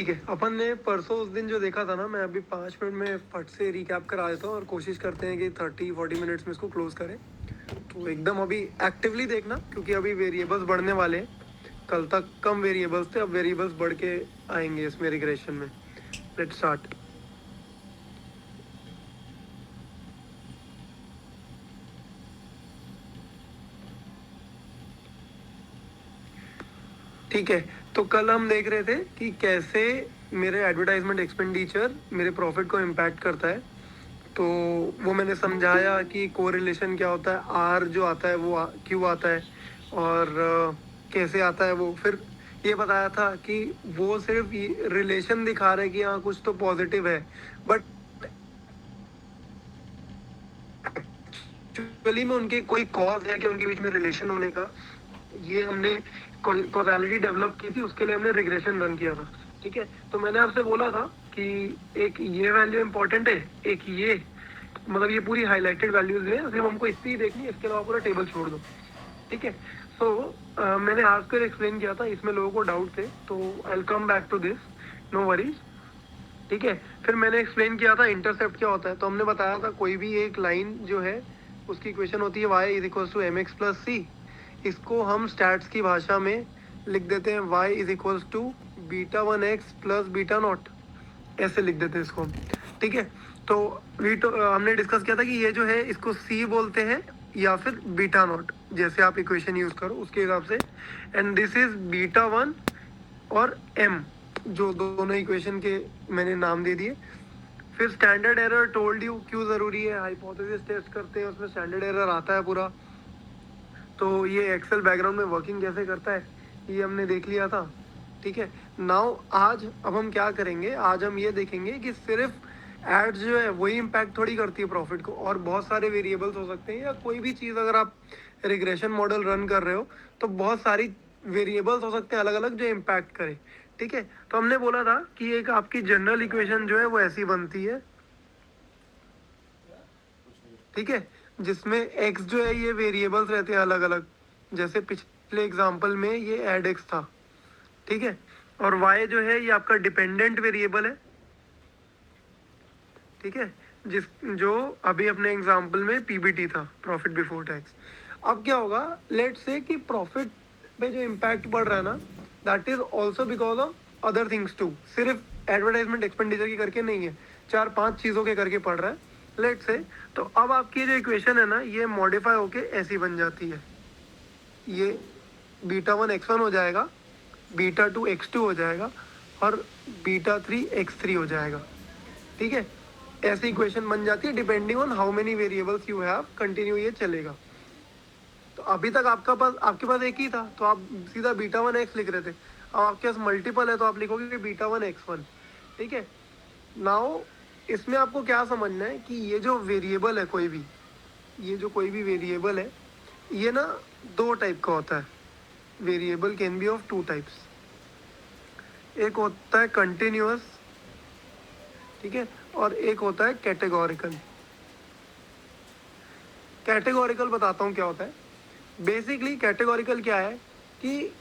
ठीक है, अपन ने परसों उस दिन जो देखा था ना, मैं अभी 5 मिनट में फट से रिकैप करा देता हूँ और कोशिश करते हैं कि 30-40 मिनट्स में इसको क्लोज करें। तो एकदम अभी एक्टिवली देखना, क्योंकि अभी वेरिएबल्स बढ़ने वाले हैं। कल तक कम वेरिएबल्स थे, अब वेरिएबल्स बढ़ के आएंगे इसमें रिग्रेशन में। Let's start. ठीक है, तो कल हम देख रहे थे कि कैसे मेरे एडवर्टाइजमेंट एक्सपेंडिचर मेरे प्रॉफिट को इम्पैक्ट करता है। तो वो मैंने समझाया कि कोरिलेशन क्या होता है, आर जो आता है वो क्यों आता है, और कैसे आता है वो। फिर ये बताया था कि वो सिर्फ रिलेशन दिखा रहे कि हाँ कुछ तो पॉजिटिव है, बट एक्चुअली में उनके कोई कॉज है कि उनके बीच में रिलेशन होने का। ये हमने कॉजैलिटी डेवलप की थी, उसके लिए हमने रिग्रेशन रन किया था। ठीक है, तो मैंने आपसे बोला था कि एक ये वैल्यू इंपॉर्टेंट है, एक ये, मतलब ये पूरी हाईलाइटेड वैल्यूज है, सिर्फ हमको इतनी ही देखनी है, इसके अलावा पूरा टेबल छोड़ दो। ठीक है, सो मैंने आज फिर एक्सप्लेन किया था, इसमें लोगों को डाउट थे, तो I will come back to this, no worries. ठीक है, फिर मैंने एक्सप्लेन किया था इंटरसेप्ट क्या होता है। तो हमने बताया था कोई भी एक लाइन जो है उसकी इक्वेशन होती है y is equal to M X plus C. इसको हम स्टैट्स की भाषा में लिख देते हैं y is equal to beta 1x plus beta not, ऐसे लिख देते हैं इसको हम। ठीक है, तो हमने डिस्कस किया था कि ये जो है इसको c बोलते हैं या फिर बीटा नॉट, जैसे आप इक्वेशन यूज करो उसके हिसाब से। एंड दिस इज बीटा 1 और m, जो दोनों इक्वेशन के मैंने नाम दे दिए। फिर स्टैंडर्ड एरर टोल्ड यू क्यों ज़रूरी है, हाइपोथेसिस टेस्ट करते हैं उसमें स्टैंडर्ड एरर आता है पूरा। तो ये एक्सेल बैकग्राउंड में वर्किंग कैसे करता है ये हमने देख लिया था। ठीक है, नाउ आज अब हम क्या करेंगे, आज हम ये देखेंगे कि सिर्फ एड्स जो है वही इम्पैक्ट थोड़ी करती है प्रॉफिट को, और बहुत सारे वेरिएबल्स हो सकते हैं, या कोई भी चीज़ अगर आप रिग्रेशन मॉडल रन कर रहे हो तो बहुत सारी वेरिएबल्स हो सकते हैं अलग अलग जो इम्पैक्ट करें। ठीक है, तो हमने बोला था कि एक आपकी जनरल इक्वेशन जो है वो ऐसी बनती है। ठीक है, जिसमें x जो है ये वेरिएबल्स रहते हैं अलग अलग, जैसे पिछले एग्जांपल में ये एड x था। ठीक है, और y जो है ये आपका डिपेंडेंट वेरिएबल है। ठीक है, जिस जो अभी अपने एग्जांपल में पीबीटी था, प्रॉफिट बिफोर टैक्स। अब क्या होगा, लेट्स से कि प्रॉफिट पे जो इम्पैक्ट पड़ रहा है ना, that is also because of other things too, सिर्फ एडवर्टाइजमेंट एक्सपेंडिचर की करके नहीं है, 4-5 चीज़ों के करके पड़ रहा है। लेट से, तो अब आपकी जो इक्वेशन है ना ये मॉडिफाई होके ऐसी बन जाती है, ये बीटा 1 x1 हो जाएगा, बीटा 2 x2 हो जाएगा, और बीटा 3 x3 हो जाएगा। ठीक है, ऐसी इक्वेशन बन जाती है depending on how many variables you have, continue ये चलेगा। तो अभी तक आपके पास एक ही था, तो आप सीधा बीटा 1 x लिख रहे थे। अब आपके पास मल्टीपल है तो आप लिखोगे कि बीटा 1 x1। ठीक है, नाउ इसमें आपको क्या समझना है कि ये जो वेरिएबल है कोई भी, ये जो कोई भी वेरिएबल है ये ना दो टाइप का होता है। Variable can be of two types, एक होता है कंटिन्यूअस, ठीक है, और एक होता है कैटेगोरिकल। कैटेगोरिकल बताता हूँ क्या होता है। बेसिकली कैटेगोरिकल क्या है कि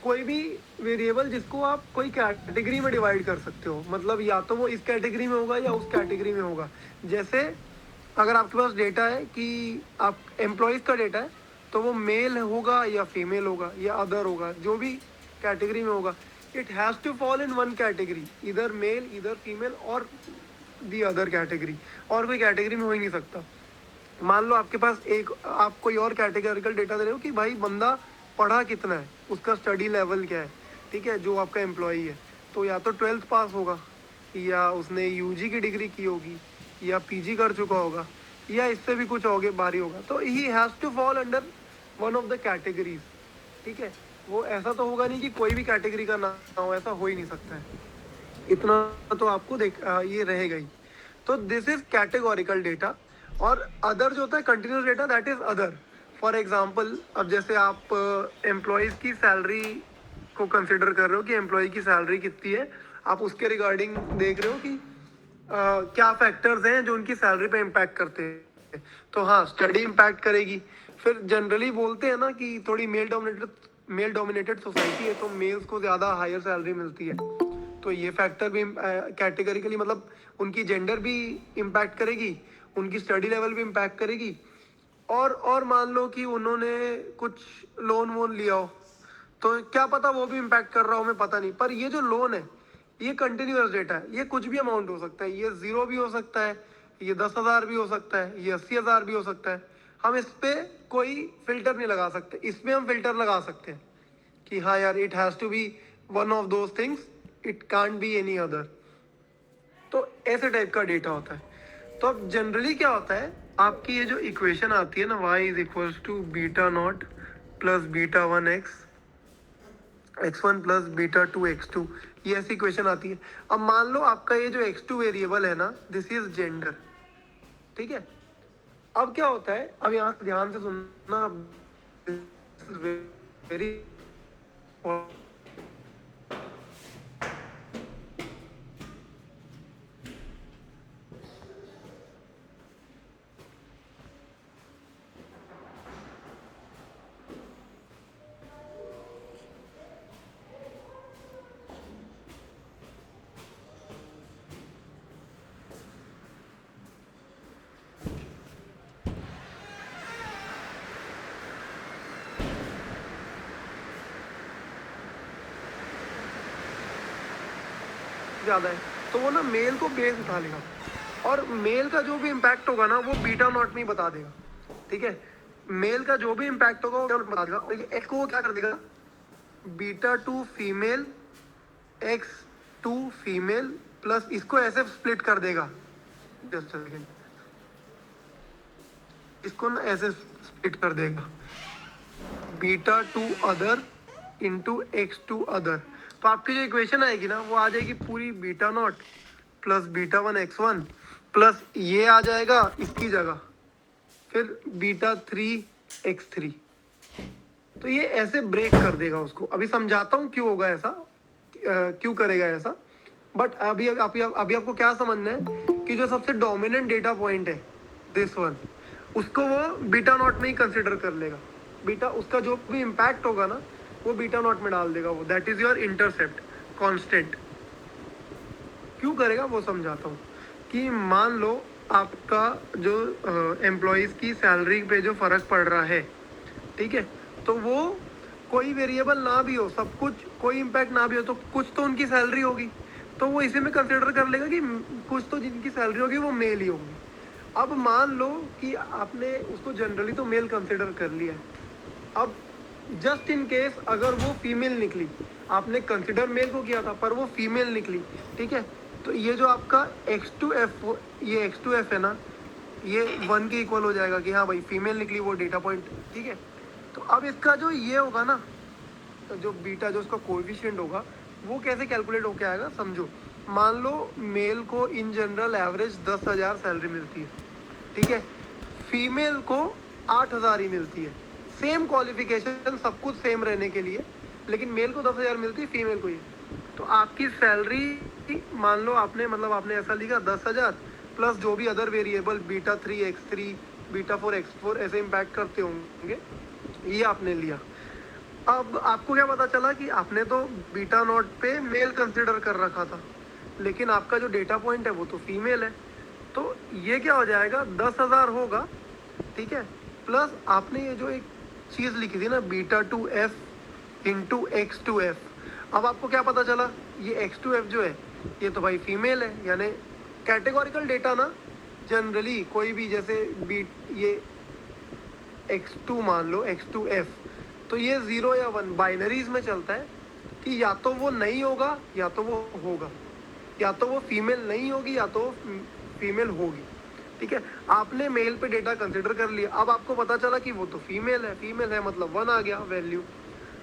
कोई भी वेरिएबल जिसको आप कोई कैटेगरी में डिवाइड कर सकते हो, मतलब या तो वो इस कैटेगरी में होगा या उस कैटेगरी में होगा। जैसे अगर आपके पास डेटा है कि आप एम्प्लॉयज़ का डेटा है, तो वो मेल होगा या फीमेल होगा या अदर होगा, जो भी कैटेगरी में होगा, it has to fall in one category, इधर मेल इधर फीमेल और दी अदर कैटेगरी, और कोई कैटेगरी में हो ही नहीं सकता। मान लो आपके पास एक, आप कोई और कैटेगरिकल डेटा दे रहे हो कि भाई बंदा पढ़ा कितना है, उसका स्टडी लेवल क्या है। ठीक है, जो आपका एम्प्लॉई है, तो या तो 12th पास होगा, या उसने यूजी की डिग्री की होगी, या पीजी कर चुका होगा, या इससे भी कुछ आगे बारी होगा, तो he has to fall under one of the categories. ठीक है, वो ऐसा तो होगा नहीं कि कोई भी कैटेगरी का ना हो, ऐसा हो ही नहीं सकता है, इतना तो आपको ये रहेगा ही। तो दिस इज कैटेगोरिकल डेटा। और अदर जो होता है continuous data, that is other. For example, अब जैसे आप एम्प्लॉयज़ की सैलरी को कंसिडर कर रहे हो कि एम्प्लॉय की सैलरी कितनी है, आप उसके रिगार्डिंग देख रहे हो कि क्या फैक्टर्स हैं जो उनकी सैलरी पे इम्पैक्ट करते हैं। तो हाँ, स्टडी इम्पैक्ट करेगी। फिर जनरली बोलते हैं ना कि थोड़ी मेल डोमिनेटेड सोसाइटी है, तो मेल्स को ज़्यादा हायर सैलरी मिलती है, तो ये फैक्टर भी कैटेगरिकली मतलब उनकी जेंडर भी इम्पैक्ट करेगी, उनकी स्टडी लेवल भी इम्पैक्ट करेगी। और मान लो कि उन्होंने कुछ लोन वोन लिया हो, तो क्या पता वो भी इम्पैक्ट कर रहा हो, हमें पता नहीं। पर ये जो लोन है ये कंटिन्यूअस डेटा है, ये कुछ भी अमाउंट हो सकता है, ये 0 भी हो सकता है, ये 10,000 भी हो सकता है, ये 80,000 भी हो सकता है। हम इस पे कोई फिल्टर नहीं लगा सकते। इसमें हम फिल्टर लगा सकते हैं कि हाँ यार, it has to be one of those things, it can't be any other. तो ऐसे टाइप का डेटा होता है। तो अब जनरली क्या होता है, आपकी ये जो इक्वेशन आती है ना, y is equals to beta nought plus beta 1x x1 plus beta 2x2, ये ऐसी इक्वेशन आती है। अब मान लो आपका ये जो x2 वेरिएबल है ना, दिस इज जेंडर, ठीक है। अब क्या होता है, अब यहाँ ध्यान से सुनना, वेरी ज़्यादा है, तो वो ना मेल को बेस उठा लेगा, और मेल का जो भी इम्पैक्ट होगा ना वो बीटा नॉट में ही बता देगा, ठीक है। मेल का जो भी इम्पैक्ट होगा वो बता देगा। और एक्स को वो क्या कर देगा, beta 2 female x2 female plus इसको ऐसे स्प्लिट कर देगा, जस्ट सेकेंड, इसको ना ऐसे स्प्लिट कर देगा, beta 2 other into x2 other. तो आपकी जो इक्वेशन आएगी ना वो आ जाएगी पूरी beta nought plus beta 1 x1 plus ये आ जाएगा इसकी जगह फिर बीटा 3 x3। तो ये ऐसे ब्रेक कर देगा उसको। अभी समझाता हूँ क्यों होगा ऐसा, क्यों करेगा ऐसा। बट अभी आपको क्या समझना है कि जो सबसे डोमिनेंट डेटा पॉइंट है दिस वन, उसको वो बीटा नॉट में ही कंसिडर कर लेगा। बीटा उसका जो भी इम्पैक्ट होगा ना वो बीटा नॉट में डाल देगा वो, that is your intercept constant. क्यों करेगा वो समझाता हूँ। कि मान लो आपका जो एम्प्लॉयज़ की सैलरी पे जो फ़र्क पड़ रहा है, ठीक है, तो वो कोई वेरिएबल ना भी हो, सब कुछ कोई इम्पैक्ट ना भी हो, तो कुछ तो उनकी सैलरी होगी, तो वो इसी में कंसिडर कर लेगा कि कुछ तो जिनकी सैलरी होगी वो मेल ही होगी। अब मान लो कि आपने उसको जनरली तो मेल कंसिडर कर लिया है, अब जस्ट इन केस अगर वो फीमेल निकली, आपने कंसिडर मेल को किया था पर वो फीमेल निकली, ठीक है, तो ये जो आपका x2f, ये x2f है ना, ये 1 के इक्वल हो जाएगा कि हाँ भाई फीमेल निकली वो डेटा पॉइंट, ठीक है। तो अब इसका जो ये होगा ना, तो जो बीटा जो उसका कोएफिशिएंट होगा वो कैसे कैलकुलेट होके आएगा समझो। मान लो मेल को इन जनरल एवरेज 10,000 सैलरी मिलती है, ठीक है, फीमेल को 8,000 ही मिलती है, सेम क्वालिफिकेशन सब कुछ सेम रहने के लिए, लेकिन मेल को 10,000 मिलती है, फीमेल को ये। तो आपकी सैलरी मान लो आपने मतलब आपने ऐसा लिखा 10,000 प्लस जो भी other variable beta 3 x3 beta 4 x4 ऐसे इम्पैक्ट करते होंगे, ये आपने लिया। अब आपको क्या पता चला कि आपने तो बीटा नॉट पे मेल कंसिडर कर रखा था, लेकिन आपका जो डेटा पॉइंट है वो तो फीमेल है। तो ये क्या हो जाएगा, 10,000 होगा, ठीक है, प्लस आपने ये जो एक चीज़ लिखी थी ना बीटा 2f इंटू x2f। अब आपको क्या पता चला, ये x2f जो है ये तो भाई फीमेल है, यानी कैटेगोरिकल डेटा ना जनरली कोई भी जैसे ये x2 मान लो x2f, तो ये 0 या 1 बाइनरीज में चलता है कि या तो वो नहीं होगा या तो वो होगा, या तो वो फीमेल नहीं होगी या तो फीमेल होगी, ठीक है। आपने मेल पे डेटा कंसिडर कर लिया, अब आपको पता चला कि वो तो फीमेल है मतलब 1 आ गया वैल्यू।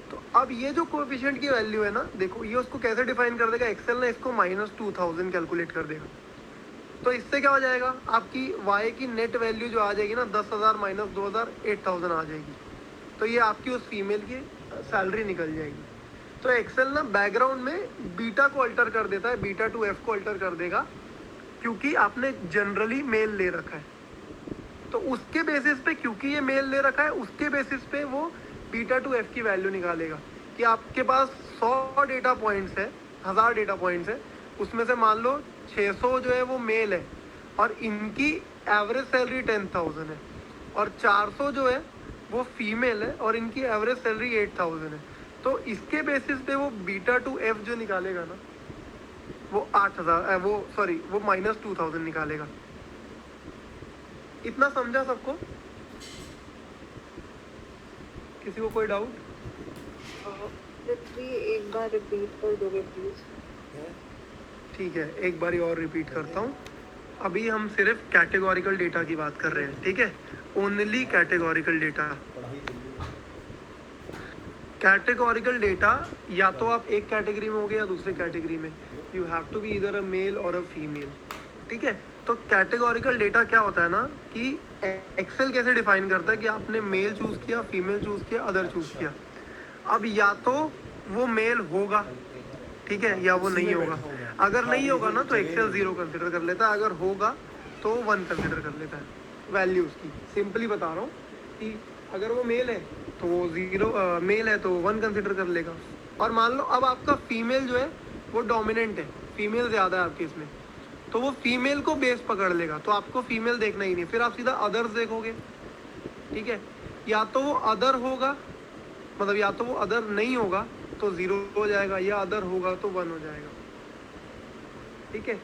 तो अब ये जो कोएफिशिएंट की वैल्यू है ना, देखो ये उसको कैसे डिफाइन कर देगा, एक्सेल ने इसको -2000 कैलकुलेट कर देगा। तो इससे क्या हो जाएगा, आपकी y की नेट वैल्यू जो आ जाएगी ना 10,000 माइनस 2,000 8,000 आ जाएगी। तो ये आपकी उस फीमेल की सैलरी निकल जाएगी। तो एक्सेल ना बैकग्राउंड में बीटा को अल्टर कर देता है, बीटा 2f को अल्टर कर देगा, क्योंकि आपने जनरली मेल ले रखा है। तो उसके बेसिस पे, क्योंकि ये मेल ले रखा है, उसके बेसिस पे वो बीटा 2f की वैल्यू निकालेगा कि आपके पास 100 डेटा पॉइंट्स है, 1000 डेटा पॉइंट्स है, उसमें से मान लो 600 जो है वो मेल है और इनकी एवरेज सैलरी 10,000 है, और 400 जो है वो फीमेल है और इनकी एवरेज सैलरी 8,000 है। तो इसके बेसिस पे वो बीटा टू एफ जो निकालेगा ना, वो 8,000 वो सॉरी वो -2,000 निकालेगा। इतना समझा सबको? किसी को कोई डाउट? पृथ्वी एक बार रिपीट कर दोगे प्लीज? ठीक है, एक बारी और रिपीट करता हूँ। अभी हम सिर्फ कैटेगोरिकल डेटा की बात कर रहे हैं, ठीक है, only categorical data. Categorical data या तो आप एक कैटेगरी में हो गए या दूसरे कैटेगरी में, यू हैव टू बी इधर अ मेल और अ फीमेल, ठीक है। तो कैटेगोरिकल डेटा क्या होता है ना कि एक्सेल कैसे डिफाइन करता है कि आपने मेल चूज किया, फीमेल चूज किया, अदर चूज किया। अब या तो वो मेल होगा, ठीक है, या वो नहीं होगा। अगर नहीं होगा ना तो एक्सेल 0 कंसिडर कर लेता है, अगर होगा तो 1 कंसिडर कर लेता है वैल्यूज की। सिंपली बता रहा हूँ कि अगर वो मेल है तो वो 0, मेल है तो 1 कंसिडर कर लेगा। और मान लो अब आपका फीमेल जो है वो डोमिनेंट है, फीमेल ज़्यादा है आपके इसमें, तो वो फीमेल को बेस पकड़ लेगा, तो आपको फीमेल देखना ही नहीं, फिर आप सीधा अदर्स देखोगे, ठीक है। या तो वो अदर होगा, मतलब या तो वो अदर नहीं होगा तो 0 हो जाएगा, या अदर होगा तो 1 हो जाएगा, ठीक है।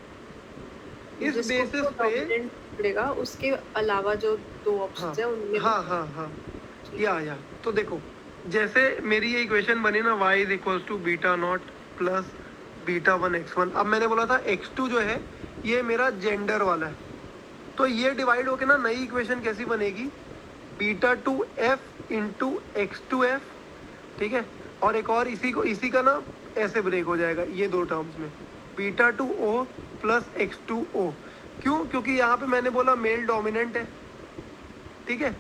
इस बेसिस पे पड़ेगा, उसके अलावा जो दो ऑप्शंस है उनमें हाँ या तो देखो, जैसे मेरी ये इक्वेशन बनी ना y is equals to beta nought plus beta 1 x1। अब मैंने बोला था x2 जो है ये मेरा जेंडर वाला है, तो ये डिवाइड होके ना नई इक्वेशन कैसी बनेगी, बीटा 2f इंटू x2f, ठीक है। और एक और इसी का ना ऐसे ब्रेक हो जाएगा ये दो टर्म्स में, बीटा 2o प्लस x2o। क्यों? क्योंकि यहाँ पे मैंने बोला मेल डोमिनेंट है, ठीक है,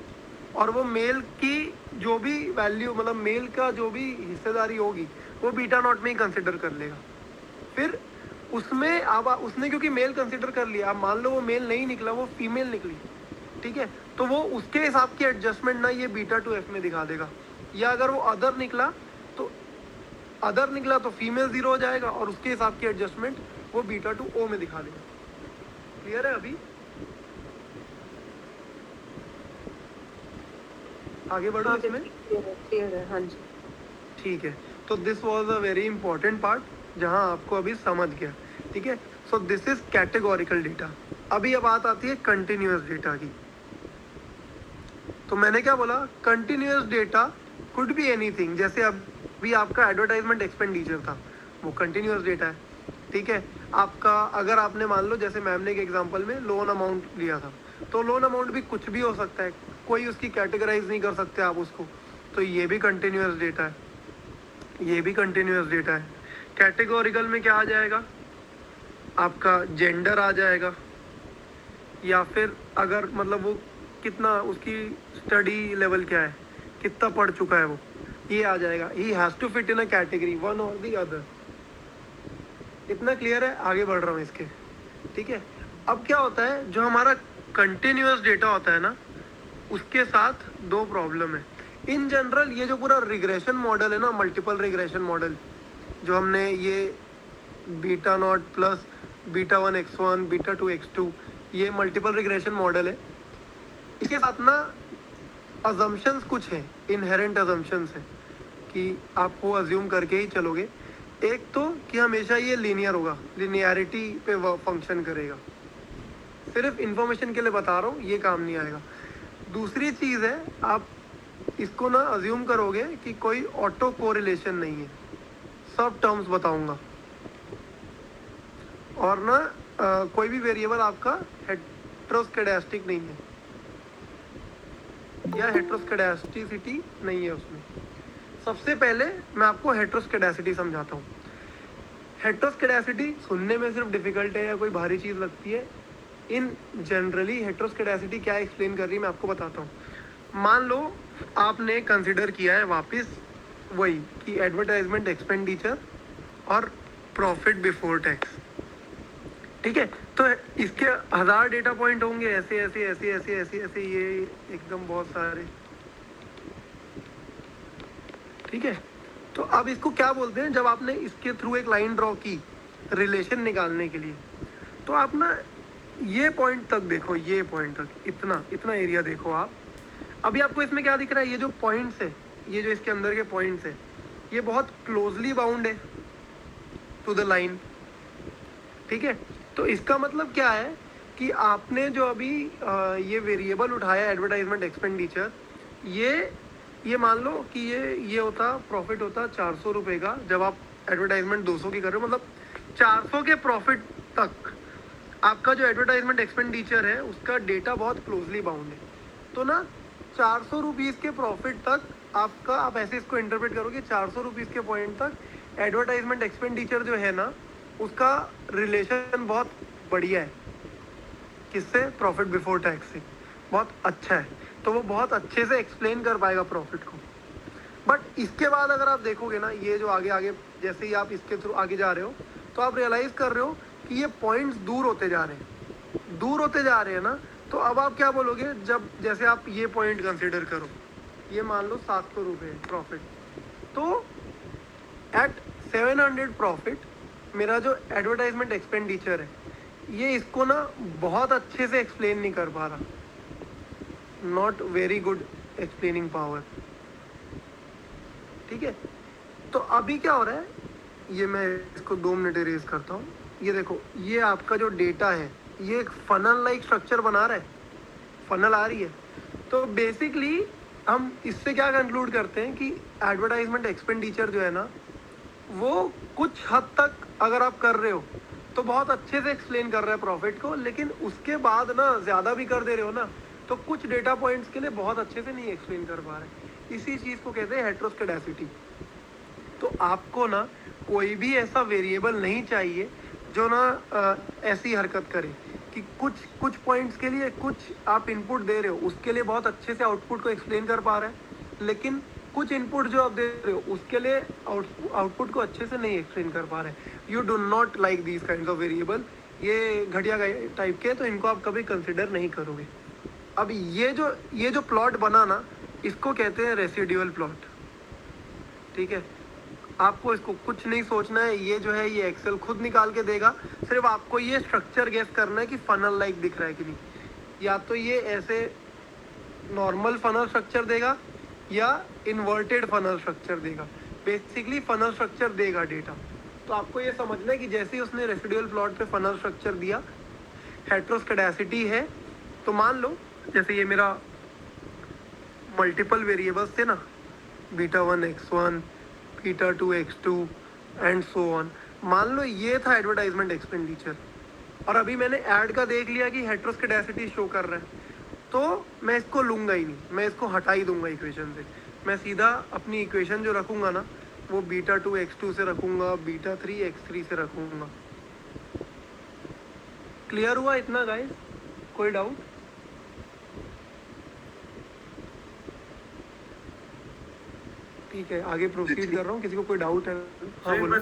और वो मेल की जो भी वैल्यू, मतलब मेल का जो भी हिस्सेदारी होगी वो बीटा नॉट में ही कंसिडर कर लेगा। फिर उसमें अब उसने क्योंकि मेल कंसिडर कर लिया, अब मान लो वो मेल नहीं निकला, वो फीमेल निकली, ठीक है, तो वो उसके हिसाब की एडजस्टमेंट ना ये बीटा टू एफ में दिखा देगा। या अगर वो अदर निकला तो फीमेल 0 हो जाएगा और उसके हिसाब की एडजस्टमेंट वो बीटा टू ओ में दिखा देगा। क्लियर है? अभी आगे बढ़ो इसमें। क्लियर है, हाँ जी। ठीक है, तो this was a very important part जहां आपको अभी समझ गया, ठीक है। So this is categorical data. अभी अब बात आती है कंटिन्यूअस डेटा की। तो मैंने क्या बोला, continuous data could be anything. जैसे अभी आपका एडवर्टाइजमेंट एक्सपेंडिचर था, वो कंटिन्यूअस डेटा है, ठीक है। आपका अगर आपने मान लो जैसे मैम ने एक एग्जांपल में लोन अमाउंट लिया था, तो लोन अमाउंट भी कुछ भी हो सकता है, कोई उसकी कैटेगराइज नहीं कर सकते आप उसको, तो ये भी कंटिन्यूअस डेटा है, ये भी कंटिन्यूअस डेटा है। कैटेगोरिकल में क्या आ जाएगा, आपका जेंडर आ जाएगा, या फिर अगर मतलब वो कितना, उसकी स्टडी लेवल क्या है, कितना पढ़ चुका है वो, ये आ जाएगा। He has to fit in a category one और दी अदर। इतना क्लियर है? आगे बढ़ रहा हूँ इसके, ठीक है। अब क्या होता है, जो हमारा कंटिन्यूअस डेटा होता है ना, उसके साथ दो प्रॉब्लम है। इन जनरल ये जो पूरा रिग्रेशन मॉडल है ना, मल्टीपल रिग्रेशन मॉडल, जो हमने ये beta nought plus beta 1 x1 beta 2 x2, ये मल्टीपल रिग्रेशन मॉडल है, इसके साथ ना अजम्पशंस कुछ हैं, इनहेरेंट अजम्पशंस हैं कि आप वो अज्यूम करके ही चलोगे। एक तो कि हमेशा ये लीनियर होगा, लिनियरिटी पे फंक्शन करेगा। सिर्फ इंफॉर्मेशन के लिए बता रहा हूँ, ये काम नहीं आएगा। दूसरी चीज़ है, आप इसको ना अज्यूम करोगे कि कोई ऑटो कोरिलेशन नहीं है। सब टर्म्स बताऊंगा, और ना कोई भी वेरिएबल आपका हेट्रोस्केडास्टिक नहीं है, या हेट्रोस्केडास्टिसिटी नहीं है उसमें। सबसे पहले मैं आपको हेट्रोस्केडासिटी समझाता हूँ। हेट्रोस्केडासिटी सुनने में सिर्फ डिफिकल्ट है या कोई भारी चीज़ लगती है, इन जनरली हेट्रोस्केडासिटी क्या एक्सप्लेन कर रही है मैं आपको बताता हूँ। मान लो आपने कंसिडर किया है वापस वही कि एडवर्टाइजमेंट एक्सपेंडिचर और प्रॉफिट बिफोर टैक्स, ठीक है। तो इसके 1000 डेटा पॉइंट होंगे, ऐसे ऐसे ऐसे ऐसे ऐसे ऐसे, ये एकदम बहुत सारे, ठीक है। तो अब इसको क्या बोलते हैं, जब आपने इसके थ्रू एक लाइन ड्रॉ की रिलेशन निकालने के लिए, तो आप ना ये पॉइंट तक देखो, ये पॉइंट तक इतना इतना एरिया देखो आप। अभी आपको इसमें क्या दिख रहा है, ये जो पॉइंट्स है, ये जो इसके अंदर के पॉइंट्स है, ये बहुत क्लोजली बाउंड है टू द लाइन, ठीक है। तो इसका मतलब क्या है कि आपने जो अभी ये वेरिएबल उठाया एडवर्टाइजमेंट एक्सपेंडिचर, ये मान लो कि ये होता प्रॉफिट होता 400 रुपये का, जब आप एडवर्टाइजमेंट 200 की कर रहे हो, मतलब 400 के प्रॉफिट तक आपका जो एडवर्टाइजमेंट एक्सपेंडिचर है उसका डेटा बहुत क्लोजली बाउंड है। तो ना 400 रुपीज़ के प्रॉफिट तक आपका, आप ऐसे इसको इंटरप्रेट करोगे, 400 रुपीज़ के पॉइंट तक एडवर्टाइजमेंट एक्सपेंडिचर जो है ना उसका रिलेशन बहुत बढ़िया है, किससे, प्रॉफिट बिफोर टैक्स से, बहुत अच्छा है। तो वो बहुत अच्छे से एक्सप्लेन कर पाएगा प्रॉफिट को। बट इसके बाद अगर आप देखोगे ना, ये जो आगे आगे जैसे ही आप इसके थ्रू आगे जा रहे हो, तो आप रियलाइज़ कर रहे हो कि ये पॉइंट्स दूर होते जा रहे हैं, दूर होते जा रहे हैं ना। तो अब आप क्या बोलोगे, जब जैसे आप ये पॉइंट कंसिडर करो, ये मान लो 700 रुपये प्रॉफिट, तो एट 700 प्रॉफिट मेरा जो एडवर्टाइजमेंट एक्सपेंडिचर है, ये इसको ना बहुत अच्छे से एक्सप्लेन नहीं कर पा रहा, not very good explaining power, ठीक है। तो अभी क्या हो रहा है, ये मैं इसको 2 मिनट इरेज करता हूँ। ये देखो, ये आपका जो डेटा है, ये एक फनल लाइक स्ट्रक्चर बना रहा है, फनल आ रही है। तो बेसिकली हम इससे क्या कंक्लूड करते हैं कि एडवर्टाइजमेंट एक्सपेंडिचर जो है ना, वो कुछ हद तक अगर आप कर रहे हो तो बहुत अच्छे से एक्सप्लेन कर रहा है प्रॉफिट को, लेकिन उसके बाद ना ज़्यादा भी कर दे रहे हो ना, तो कुछ डेटा पॉइंट्स के लिए बहुत अच्छे से नहीं एक्सप्लेन कर पा रहे। इसी चीज़ को कहते हैं हेट्रोस्केडेसिटी। तो आपको ना कोई भी ऐसा वेरिएबल नहीं चाहिए जो ना ऐसी हरकत करे कि कुछ पॉइंट्स के लिए कुछ आप इनपुट दे रहे हो, उसके लिए बहुत अच्छे से आउटपुट को एक्सप्लेन कर पा रहे हैं, लेकिन कुछ इनपुट जो आप दे रहे हो उसके लिए आउटपुट को अच्छे से नहीं एक्सप्लेन कर पा रहे हैं। You do not like these kind of variable, ये घटिया टाइप के, तो इनको आप कभी कंसिडर नहीं करोगे। अब ये जो प्लॉट बना ना, इसको कहते हैं रेसिडुअल प्लॉट, ठीक है। आपको इसको कुछ नहीं सोचना है, ये जो है ये एक्सेल खुद निकाल के देगा, सिर्फ आपको ये स्ट्रक्चर गेस करना है कि फनल लाइक दिख रहा है कि नहीं। या तो ये ऐसे नॉर्मल फनल स्ट्रक्चर देगा या इन्वर्टेड फनल स्ट्रक्चर देगा, बेसिकली फनल स्ट्रक्चर देगा डेटा। तो आपको ये समझना है कि जैसे ही उसने रेसिडुअल प्लॉट पे फनल स्ट्रक्चर दिया, हेट्रोस्केडेसिटी है, तो मान लो जैसे ये मेरा मल्टीपल वेरिएबल्स थे ना, β1 x1, β2 x2 and so on. मान लो ये था एडवर्टाइजमेंट एक्सपेंडिचर, और अभी मैंने ऐड का देख लिया कि हेट्रोस्केडेसिटी शो कर रहा है, तो मैं इसको लूँगा ही नहीं, मैं इसको हटा ही दूंगा इक्वेशन से। मैं सीधा अपनी इक्वेशन जो रखूँगा ना, वो β2 x2 से रखूँगा, β3 x3 से रखूँगा। क्लियर हुआ इतना गाइस? कोई डाउट? ठीक है, आगे प्रोसीड कर रहा हूँ, किसी को कोई डाउट है? हाँ बोलो।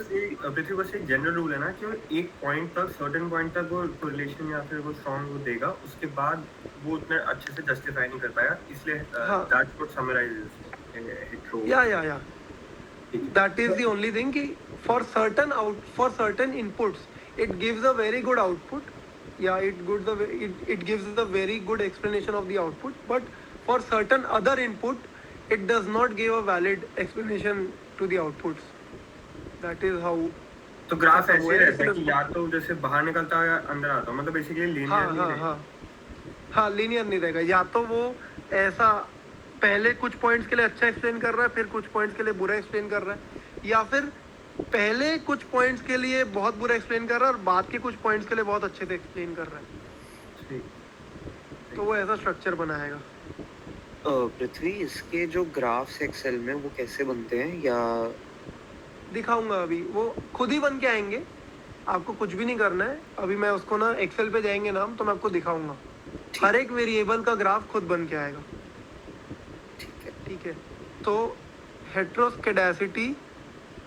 बस एक जनरल रूल है ना कि एक पॉइंट तक, सर्टेन पॉइंट तक वो रिलेशन या फिर वो स्ट्रॉन्ग वो देगा, उसके बाद वो उतने अच्छे से जस्टिफाई नहीं कर पाएगा, इसलिए दैट्स व्हाट समराइजेस या that is the only thing कि for certain inputs it gives a very good output, it gives the very good explanation of the output, but for certain other input it does not give a valid explanation to the outputs. That is how. तो graph ऐसे रहता है कि या तो जैसे बाहर निकलता है अंदर आता है, मतलब बेसिकली लीनियर नहीं रहेगा। हाँ लीनियर नहीं रहेगा, या तो वो ऐसा पहले कुछ पॉइंट्स के लिए अच्छा एक्सप्लेन कर रहा है, फिर कुछ पॉइंट्स के लिए बुरा एक्सप्लेन कर रहा है, या फिर पहले कुछ पॉइंट्स के लिए बहुत बुरा एक्सप्लेन कर रहा है और बाद के कुछ पॉइंट्स के लिए बहुत अच्छे से एक्सप्लेन कर रहा है। तो वो ऐसा स्ट्रक्चर बनाएगा। पृथ्वी, इसके जो ग्राफ्स एक्सेल में वो कैसे बनते हैं, या दिखाऊंगा अभी, वो खुद ही बन के आएंगे, आपको कुछ भी नहीं करना है। अभी मैं उसको ना एक्सेल पे जाएंगे ना हम, तो मैं आपको दिखाऊंगा, हर एक वेरिएबल का ग्राफ खुद बन के आएगा। ठीक है, तो हेट्रोस्केडेसिटी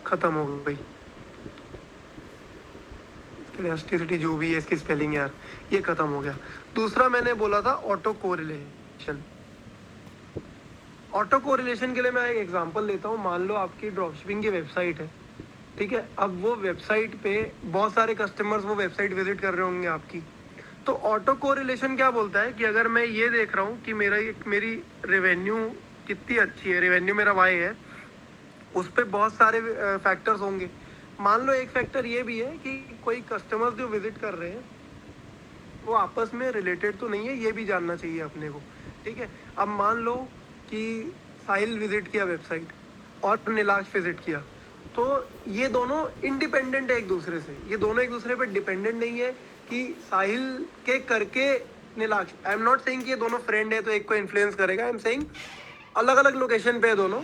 खत्म हो गई, स्केडेसिटी जो भी है इसकी स्पेलिंग यार, ये खत्म हो गया। दूसरा मैंने बोला था ऑटो कोरिलेशन। ऑटो कोरिलेशन के लिए मैं एक एग्जांपल लेता हूँ। मान लो आपकी ड्रॉपशिपिंग की वेबसाइट है, ठीक है। अब वो वेबसाइट पे बहुत सारे कस्टमर्स वो वेबसाइट विजिट कर रहे होंगे आपकी, तो ऑटो कोरिलेशन क्या बोलता है कि अगर मैं ये देख रहा हूँ कि मेरी रेवेन्यू कितनी अच्छी है, रेवेन्यू मेरा वाई है, उस पर बहुत सारे फैक्टर्स होंगे। मान लो एक फैक्टर ये भी है कि कोई कस्टमर्स जो विजिट कर रहे हैं वो आपस में रिलेटेड तो नहीं है, ये भी जानना चाहिए अपने को, ठीक है। अब मान लो कि साहिल विजिट किया वेबसाइट और नीलाक्ष विजिट किया, तो ये दोनों इंडिपेंडेंट है एक दूसरे से, ये दोनों एक दूसरे पे डिपेंडेंट नहीं है कि साहिल के करके Nilaksh. I am not saying कि ये दोनों फ्रेंड है तो एक को इन्फ्लुएंस करेगा, आई एम सेइंग अलग अलग लोकेशन पे है दोनों,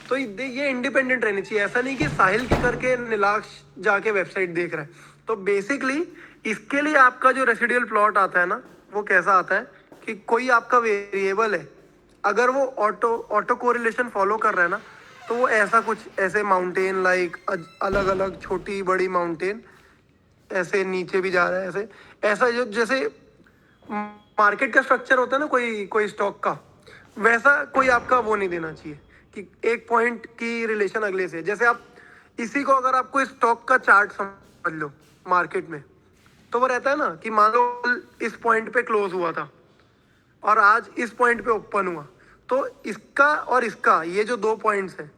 तो ये इंडिपेंडेंट रहनी चाहिए। ऐसा नहीं कि साहिल के करके नीलाक्ष जाके वेबसाइट देख रहा है। तो बेसिकली इसके लिए आपका जो रेसिडुअल प्लॉट आता है ना, वो कैसा आता है कि कोई आपका वेरिएबल है, अगर वो ऑटो कोरिलेशन फॉलो कर रहा है ना, तो वो ऐसा कुछ ऐसे माउंटेन लाइक अलग अलग छोटी बड़ी माउंटेन ऐसे नीचे भी जा रहा है, ऐसे ऐसा जो जैसे मार्केट का स्ट्रक्चर होता है ना कोई स्टॉक का, वैसा कोई आपका वो नहीं देना चाहिए कि एक पॉइंट की रिलेशन अगले से। जैसे आप इसी को अगर आपको स्टॉक का चार्ट समझ लो मार्केट में, तो वो रहता है ना कि मान लो इस पॉइंट पे क्लोज हुआ था और आज इस पॉइंट पे ओपन हुआ, तो इसका और इसका ये जो दो पॉइंट्स हैं,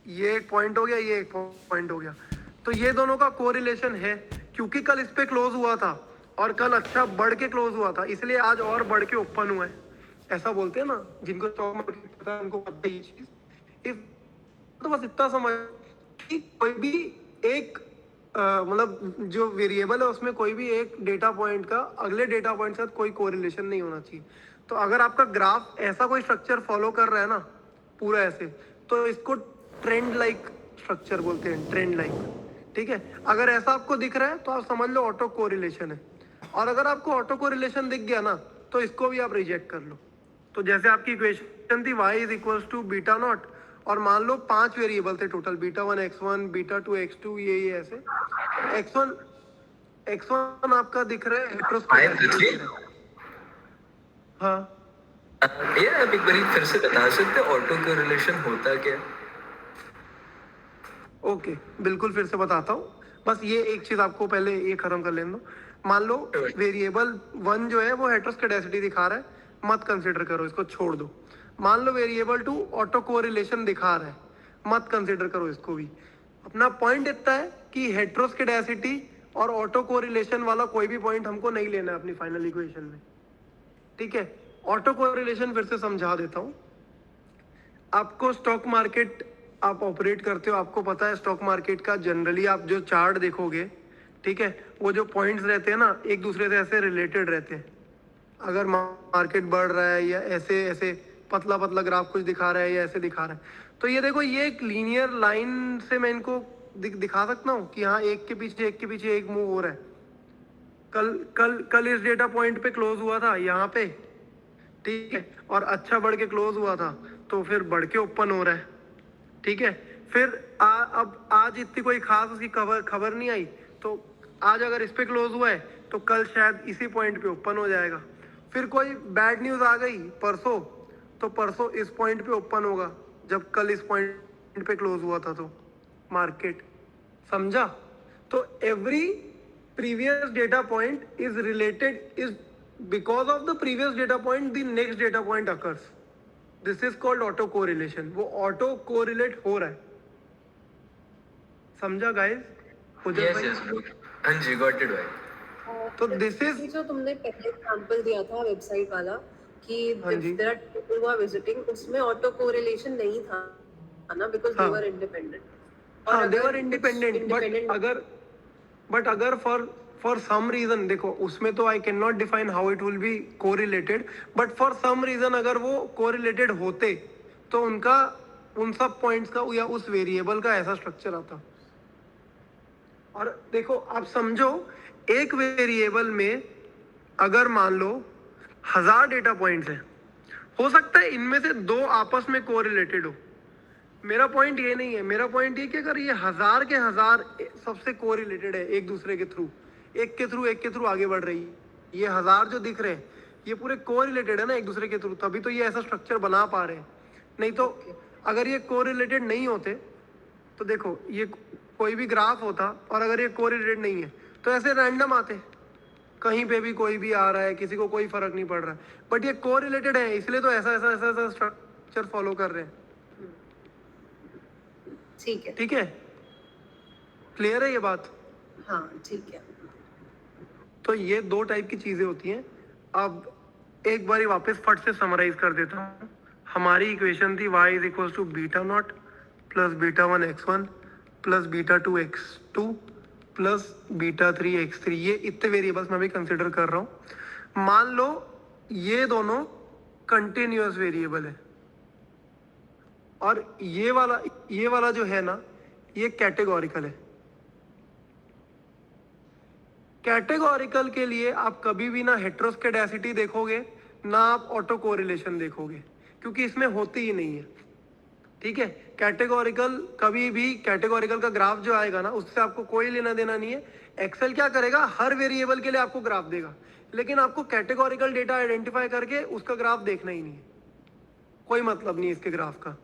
ये एक पॉइंट हो गया, ये एक पॉइंट हो गया, तो ये दोनों का कोरिलेशन है क्योंकि कल इस पे क्लोज हुआ था और कल अच्छा बढ़ के क्लोज हुआ था, इसलिए आज और बढ़ के ओपन हुआ है। ऐसा बोलते हैं ना, जिनको स्टॉक मार्केट पता है उनको पता है ये चीज। इफ तो बस इतना समझ कि कोई भी एक मतलब जो वेरिएबल है उसमें कोई भी एक डेटा पॉइंट का अगले डेटा पॉइंट के साथ कोई कोरिलेशन नहीं होना चाहिए। तो अगर आपका ग्राफ ऐसा कोई स्ट्रक्चर फॉलो कर रहा है ना पूरा ऐसे, तो इसको ट्रेंड लाइक स्ट्रक्चर बोलते हैं, ट्रेंड लाइक, ठीक है। अगर ऐसा आपको दिख रहा है तो आप समझ लो ऑटो कोरिलेशन है, और अगर आपको ऑटो कोरिलेशन दिख गया ना तो इसको भी आप रिजेक्ट कर लो। तो जैसे आपकी इक्वेशन थी y is equals to beta nought, और मान लो 5 वेरिएबल थे total, beta 1 x1, beta 2 x2, ये ऐसे x1 आपका दिख रहा है हेट्रोस्कोपिक। हाँ ये आप एक बार फिर से बता सकते हैं ऑटो कोरिलेशन होता क्या? ओके, बिल्कुल फिर से बताता हूँ, बस ये एक चीज आपको पहले ये खत्म कर लेने दो। मान लो वेरिएबल 1 जो है वो हेट्रोस्केडेसिटी दिखा रहा है, मत कंसिडर करो, इसको छोड़ दो। मान लो वेरिएबल 2 ऑटो कोरिलेशन दिखा रहा है, मत कंसिडर करो इसको भी। अपना पॉइंट इतना है कि हेट्रोस्केडेसिटी और ऑटो कोरिलेशन वाला कोई भी पॉइंट हमको नहीं लेना है अपनी फाइनल इक्वेशन में, ठीक है। ऑटो कोरिलेशन फिर से समझा देता हूँ आपको। स्टॉक मार्केट आप ऑपरेट करते हो, आपको पता है स्टॉक मार्केट का जनरली आप जो चार्ट देखोगे, ठीक है, वो जो पॉइंट्स रहते हैं ना एक दूसरे से ऐसे रिलेटेड रहते हैं। अगर मार्केट बढ़ रहा है या ऐसे ऐसे पतला पतला ग्राफ कुछ दिखा रहा है या ऐसे दिखा रहा है, तो ये देखो ये एक लीनियर लाइन से मैं इनको दिखा सकता हूँ कि हाँ एक के पीछे एक मूव हो रहा है। कल इस डेटा पॉइंट पे क्लोज हुआ था यहाँ पे, ठीक है, और अच्छा बढ़ के क्लोज हुआ था, तो फिर बढ़ के ओपन हो रहा है, ठीक है। फिर अब आज इतनी कोई खास उसकी खबर नहीं आई, तो आज अगर इस पे क्लोज हुआ है तो कल शायद इसी पॉइंट पे ओपन हो जाएगा। फिर कोई बैड न्यूज आ गई परसों, तो परसों इस पॉइंट पे ओपन होगा जब कल इस पॉइंट पे क्लोज हुआ था, तो मार्केट समझा। तो every previous data point is related, is because of the previous data point the next data point occurs. This is called auto correlation. वो auto correlate हो रहा है, समझा गाइस? Yes, yes, bro. हाँ जी, got it भाई. तो this is जो तुमने पहले एग्जांपल दिया था वेबसाइट वाला कि हाँ जी। There are people who are visiting, उसमें ऑटो कोरिलेशन नहीं था ना, बिकॉज़ दे हाँ। Were independent. हाँ, they were independent, but अगर for some reason देखो उसमें तो I cannot define how it will be correlated, but for some reason अगर वो correlated होते तो उनका उन सब पॉइंट्स का या उस वेरिएबल का ऐसा स्ट्रक्चर आता। और देखो आप समझो एक वेरिएबल में अगर मान लो 1000 डेटा पॉइंट्स हैं, हो सकता है इनमें से 2 आपस में कोरिलेटेड हो। मेरा पॉइंट ये नहीं है, मेरा पॉइंट ये कि अगर ये 1000 के 1000 सबसे कोरिलेटेड है एक दूसरे के थ्रू, एक के थ्रू आगे बढ़ रही है, ये 1000 जो दिख रहे हैं ये पूरे कोरिलेटेड है ना एक दूसरे के थ्रू, तभी तो ये ऐसा स्ट्रक्चर बना पा रहे हैं। नहीं तो अगर ये कोरिलेटेड नहीं होते तो देखो ये कोई भी ग्राफ होता और अगर ये कोरिलेटेड नहीं है तो ऐसे रैंडम आते, कहीं पे भी कोई भी आ रहा है, किसी को कोई फर्क नहीं पड़ रहा है। बट ये कोरिलेटेड है इसलिए तो ऐसा ऐसा ऐसा ऐसा स्ट्रक्चर फॉलो कर रहे हैं। ठीक है। ठीक है, क्लियर है ये बात? हाँ ठीक है। तो ये दो टाइप की चीजें होती हैं। अब एक बारी वापस फट से समराइज कर देता हूँ। हमारी इक्वेशन थी y is equal to beta nought plus beta 1 x1 plus beta 2 x2 plus beta 3 x3। ये इतने वेरिएबल्स मैं भी कंसिडर कर रहा हूँ। मान लो ये दोनों कंटिन्यूअस वेरिएबल है और ये वाला जो है ना ये कैटेगोरिकल है। कैटेगोरिकल के लिए आप कभी भी ना हेट्रोस्केडेसिटी देखोगे ना आप ऑटो कोरिलेशन देखोगे, क्योंकि इसमें होती ही नहीं है। ठीक है, कैटेगोरिकल कभी भी कैटेगोरिकल का ग्राफ जो आएगा ना उससे आपको कोई लेना देना नहीं है। एक्सेल क्या करेगा, हर वेरिएबल के लिए आपको ग्राफ देगा, लेकिन आपको कैटेगोरिकल डेटा आइडेंटिफाई करके उसका ग्राफ देखना ही नहीं है, कोई मतलब नहीं है इसके ग्राफ का।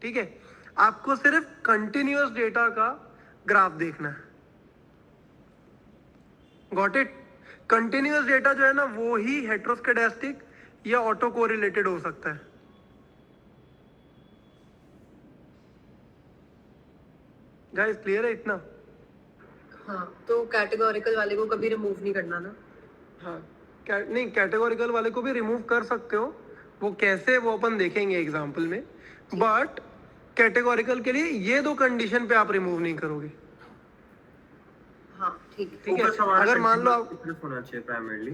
ठीक है, आपको सिर्फ कंटिन्यूअस डेटा का ग्राफ देखना है। Got it? कंटिन्यूअस डेटा जो है ना वो ही हेट्रोस्केडेस्टिक या ऑटो कोरिलेटेड हो सकता है। गाइस क्लियर है इतना? हाँ, तो कैटेगोरिकल वाले को कभी रिमूव नहीं करना ना? हाँ, नहीं कैटेगोरिकल वाले को भी रिमूव कर सकते हो, वो कैसे वो अपन देखेंगे एग्जांपल में। बट कैटेगोरिकल के लिए ये दो कंडीशन पे आप रिमूव नहीं करोगे। हाँ ठीक है। ठीक है, Focus हमारा अगर मान लो आप continuous होना चाहिए प्राइमरीली,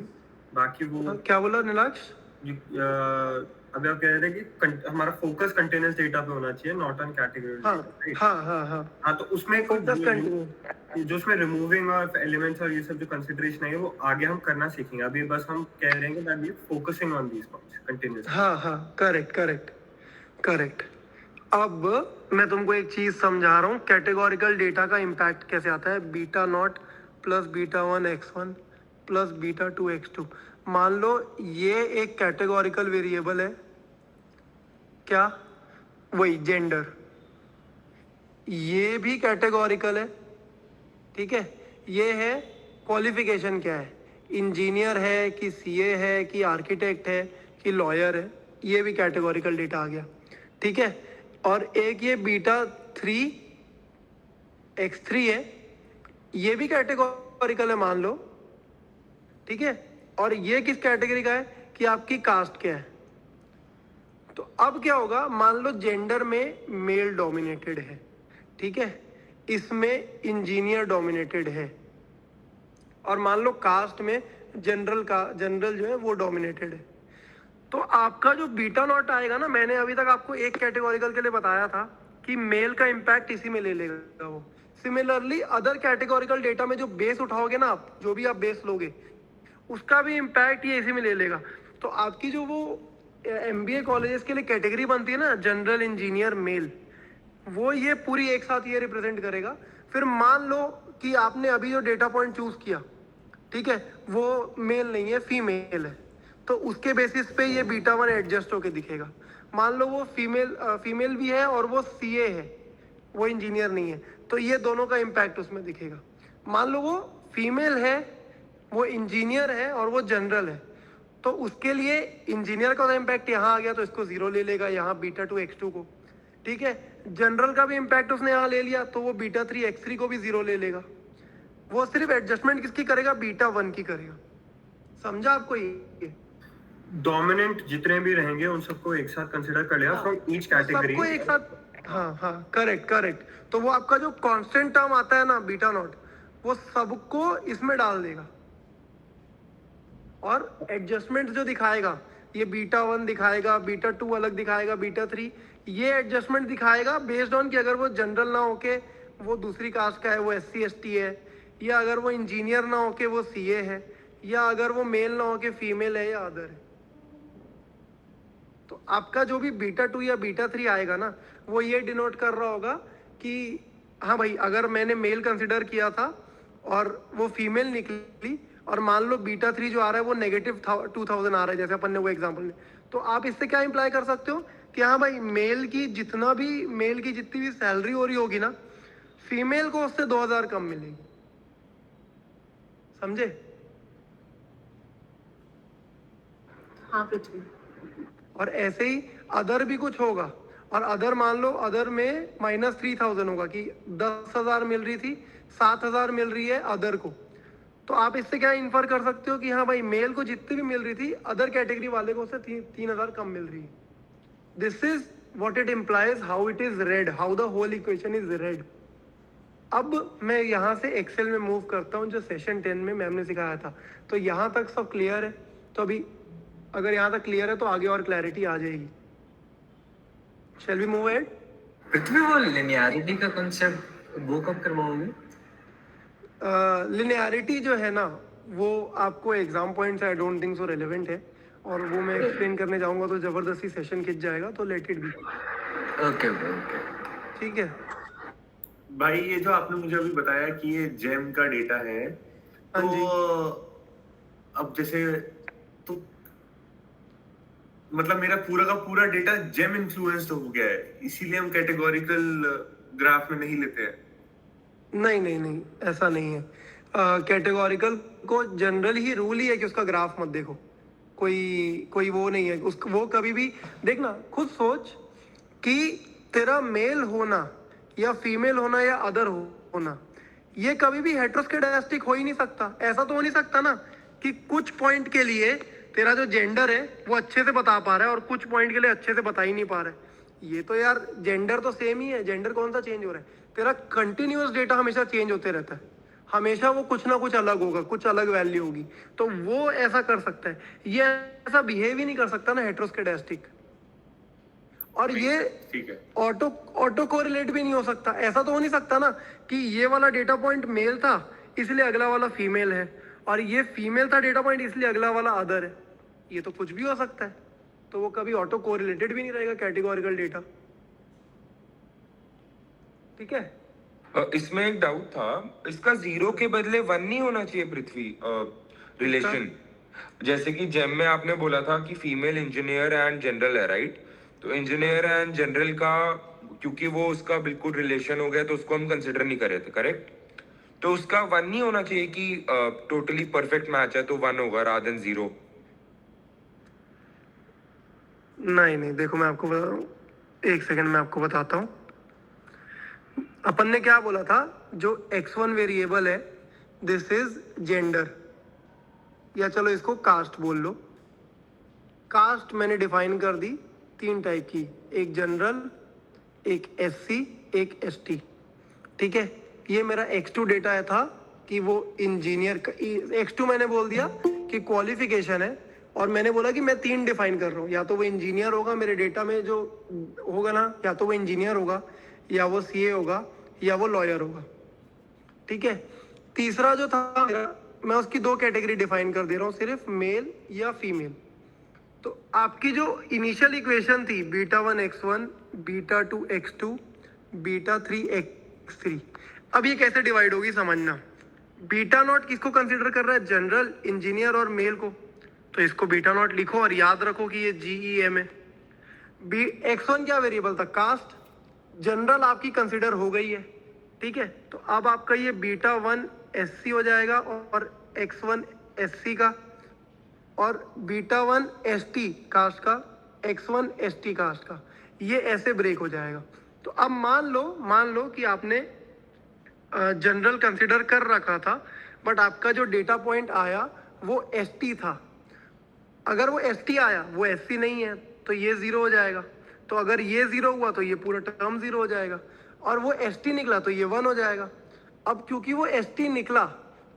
बाकी वो क्या बोला नीलाक्ष? अभी आप कह रहे थे कि हमारा फोकस कंटिन्यूअस डेटा पे होना चाहिए, नॉट ऑन कैटेगरी। हाँ, तो उसमें फोकस कंटिन्यू जो उसमें रिमूविंग और एलिमेंट्स और ये सब जो कंसीडरेशन है वो आगे हम करना सीखेंगे। अभी बस हम कह रहे हैं कि that we focusing on these points continuous. हाँ, करेक्ट। अब मैं तुमको एक चीज समझा रहा हूँ, कैटेगोरिकल डेटा का इम्पैक्ट कैसे आता है। Beta nought plus beta 1 x1 plus beta 2 x2। मान लो ये एक कैटेगोरिकल वेरिएबल है, क्या? वही जेंडर। ये भी कैटेगोरिकल है। ठीक है, ये है क्वालिफिकेशन क्या है, इंजीनियर है कि सीए है कि आर्किटेक्ट है कि लॉयर है, ये भी कैटेगोरिकल डेटा आ गया। ठीक है, और एक ये बीटा 3 x3 है, ये भी कैटेगोरिकल है मान लो। ठीक है, और ये किस कैटेगरी का है कि आपकी कास्ट क्या है। तो अब क्या होगा, मान लो जेंडर में मेल डोमिनेटेड है, ठीक है, इसमें इंजीनियर डोमिनेटेड है, और मान लो कास्ट में जनरल जो है वो डोमिनेटेड है। तो आपका जो बीटा नॉट आएगा ना, मैंने अभी तक आपको एक कैटेगोरिकल के लिए बताया था कि मेल का इम्पैक्ट इसी में ले लेगा वो। सिमिलरली अदर कैटेगोरिकल डेटा में जो बेस उठाओगे ना आप, जो भी आप बेस लोगे उसका भी इम्पैक्ट ये इसी में ले लेगा। तो आपकी जो वो MBA कॉलेजेस के लिए कैटेगरी बनती है ना, जनरल, इंजीनियर, मेल, वो ये पूरी एक साथ ये रिप्रेजेंट करेगा। फिर मान लो कि आपने अभी जो डेटा पॉइंट चूज किया, ठीक है, वो मेल नहीं है, फीमेल है, तो उसके बेसिस पे ये बीटा 1 एडजस्ट होके दिखेगा। मान लो वो फीमेल भी है और वो CA है, वो इंजीनियर नहीं है, तो ये दोनों का इम्पैक्ट उसमें दिखेगा। मान लो वो फीमेल है, वो इंजीनियर है और वो जनरल है, तो उसके लिए इंजीनियर का इम्पैक्ट यहाँ आ गया तो इसको 0 ले लेगा, यहाँ बीटा 2 x2 को। ठीक है, जनरल का भी इम्पैक्ट उसने यहाँ ले लिया तो वो बीटा 3 x3 को भी 0 ले लेगा। वो सिर्फ एडजस्टमेंट किसकी करेगा, बीटा 1 की करेगा। समझा आपको ये? डोमिनेंट जितने भी रहेंगे उन सबको एक साथ कंसीडर कर लिया फ्रॉम ईच कैटेगरी, सबको एक साथ। हाँ, करेक्ट। तो वो आपका जो कांस्टेंट टर्म आता है ना बीटा नॉट, वो सबको इसमें डाल देगा, और एडजस्टमेंट जो दिखाएगा ये बीटा 1 दिखाएगा, बीटा 2 अलग दिखाएगा, बीटा 3 ये एडजस्टमेंट दिखाएगा बेस्ड ऑन कि अगर वो जनरल ना होके वो दूसरी कास्ट का है, वो SC ST है, या अगर वो इंजीनियर ना होके वो CA है, या अगर वो मेल ना होके फीमेल है या अदर है। तो आपका जो भी बीटा 2 या बीटा 3 आएगा ना, वो ये डिनोट कर रहा होगा कि हाँ भाई, अगर मैंने मेल कंसिडर किया था और वो फीमेल निकली और मान लो बीटा 3 जो आ रहा है वो नेगेटिव 2000 आ रहा है, जैसे अपन ने वो एग्जांपल में, तो आप इससे क्या इंप्लाई कर सकते हो कि हाँ भाई मेल की जितनी भी सैलरी हो रही होगी ना, फीमेल को उससे 2000 कम मिलेगी। समझे? हाँ पृथ्वी। और ऐसे ही अदर भी कुछ होगा, और अदर मान लो अदर में -3000 होगा कि 10,000 मिल रही थी, 7,000 मिल रही है अदर को। तो आप इससे क्या इन्फर कर सकते हो कि हाँ भाई मेल को जितनी भी मिल रही थी अदर कैटेगरी वाले को उससे 3,000 कम मिल रही है। This is what it implies, how it is read, how the whole equation is read. अब मैं यहाँ से एक्सेल में मूव करता हूँ, जो सेशन 10 में मैम ने सिखाया था। तो यहाँ तक सब क्लियर है? तो अभी अगर यहाँ तक क्लियर है तो आगे और क्लैरिटी आ जाएगी। Shall we move ahead? Prithvi, वो लिनियरिटी का कॉन्सेप्ट वो कब करवाओगे? लिनियरिटी जो है ना वो आपको exam points I don't think so relevant है, और वो मैं एक्सप्लेन करने जाऊंगा तो जबरदस्ती सेशन खिंच जाएगा, तो let it be. Okay okay, ठीक है भाई, ये जो आपने मुझे अभी बताया कि ये जेम का डेटा है, हाँ जी। तो अब जैसे तो मतलब मेरा पूरा का पूरा डेटा जेम इन्फ्लुएंस्ड हो गया है, इसीलिए हम कैटेगोरिकल ग्राफ में नहीं लेते हैं। नहीं नहीं नहीं, ऐसा नहीं है। कैटेगोरिकल को जनरल ही रूल ही है कि उसका ग्राफ मत देखो, कोई वो नहीं है उसको, वो कभी भी देखना। खुद सोच कि तेरा मेल होना या फीमेल होना या अदर होना, ये कभी भी हेटेरोस्केडास्टिक हो ही नहीं सकता। ऐसा तो हो नहीं सकता ना कि कुछ पॉइंट के लिए तेरा जो जेंडर है वो अच्छे से बता पा रहा है और कुछ पॉइंट के लिए अच्छे से बता ही नहीं पा रहा है। ये तो यार जेंडर तो सेम ही है, जेंडर कौन सा चेंज हो रहा है? तेरा कंटिन्यूअस डेटा हमेशा चेंज होते रहता है, हमेशा वो कुछ ना कुछ अलग होगा, कुछ अलग वैल्यू होगी। तो वो ऐसा कर सकता है, ये ऐसा बिहेव ही नहीं कर सकता ना हेटेरोस्केडास्टिक। और ये ठीक है, ऑटो कोरिलेट भी नहीं हो सकता। ऐसा तो हो नहीं सकता ना कि ये वाला डेटा पॉइंट मेल था इसलिए अगला वाला फीमेल है, और ये फीमेल था डेटा पॉइंट इसलिए अगला वाला अदर है। ये तो कुछ भी हो सकता है, तो वो कभी ऑटो कोरिलेटेड भी नहीं रहेगा कैटेगोरिकल डेटा। ठीक है? इसमें एक डाउट था, इसका 0 के बदले 1 नहीं होना चाहिए पृथ्वी रिलेशन? जैसे कि जेम में आपने बोला था कि फीमेल इंजीनियर एंड जनरल है, राइट? तो इंजीनियर एंड जनरल का क्योंकि वो उसका बिल्कुल रिलेशन हो गया तो उसको हम कंसिडर नहीं कर रहे थे, करेक्ट? तो उसका 1 नहीं होना चाहिए कि टोटली परफेक्ट मैच है तो 1 होगा रादर देन 0? नहीं नहीं, देखो मैं आपको एक सेकंड में आपको बताता हूँ। अपन ने क्या बोला था, जो x1 वेरिएबल है दिस इज जेंडर, या चलो इसको कास्ट बोल लो। कास्ट मैंने डिफाइन कर दी 3 टाइप की, एक जनरल, एक SC, एक ST। ठीक है? ये मेरा x2 डेटा था कि वो इंजीनियर का, x2 मैंने बोल दिया कि क्वालिफिकेशन है, और मैंने बोला कि मैं 3 डिफाइन कर रहा हूँ, या तो वो इंजीनियर होगा मेरे डेटा में जो होगा ना, या तो वो इंजीनियर होगा, या वो CA होगा, या वो लॉयर होगा। ठीक है? तीसरा जो था मेरा, मैं उसकी 2 कैटेगरी डिफाइन कर दे रहा हूँ, सिर्फ मेल या फीमेल। तो आपकी जो इनिशियल इक्वेशन थी β1 x1, β2 x2, β3 x3, अब ये कैसे डिवाइड होगी समझना। बीटा नॉट किसको कंसीडर कर रहा है? जनरल, इंजीनियर और मेल को। तो इसको बीटा नॉट लिखो और याद रखो कि ये GEM है। x1 क्या वेरिएबल था? कास्ट। जनरल आपकी कंसीडर हो गई है, ठीक है? तो अब आपका ये β1 SC हो जाएगा और x1 SC का, और β1 ST कास्ट का, x1 ST कास्ट का, ये ऐसे ब्रेक हो जाएगा। तो अब मान लो कि आपने जनरल कंसीडर कर रखा था, बट आपका जो डेटा पॉइंट आया वो ST था। अगर वो ST आया, वो SC नहीं है, तो ये 0 हो जाएगा। तो अगर ये 0 हुआ तो ये पूरा टर्म 0 हो जाएगा, और वो ST निकला तो ये 1 हो जाएगा। अब क्योंकि वो ST निकला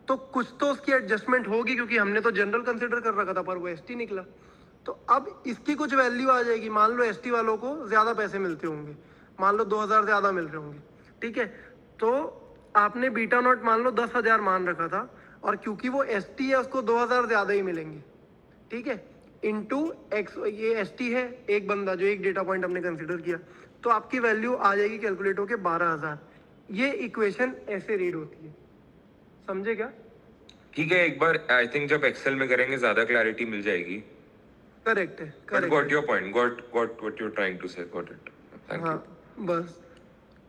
तो कुछ तो उसकी एडजस्टमेंट होगी, क्योंकि हमने तो जनरल कंसीडर कर रखा था पर वो ST निकला। तो अब इसकी कुछ वैल्यू आ जाएगी। मान लो ST वालों को ज़्यादा पैसे मिलते होंगे, मान लो 2000 ज़्यादा मिल रहे होंगे, ठीक है? तो आपने बीटा नॉट मान लो 10,000 मान रखा था, और क्योंकि वो ST है उसको 2000 ज़्यादा ही मिलेंगे, ठीक है? इंटू एक्स, ये ST है एक बंदा जो एक डेटा पॉइंट हमने कंसिडर किया, तो आपकी वैल्यू आ जाएगी कैलकुलेट होके 12,000। ये इक्वेशन ऐसे रीड होती है, समझे क्या? ठीक है, एक बार आई थिंक जब एक्सेल में करेंगे ज्यादा क्लैरिटी मिल जाएगी. करेक्ट है, But करेक्ट got है. your point. Got what you're trying to say. Got it. Thank हाँ you. बस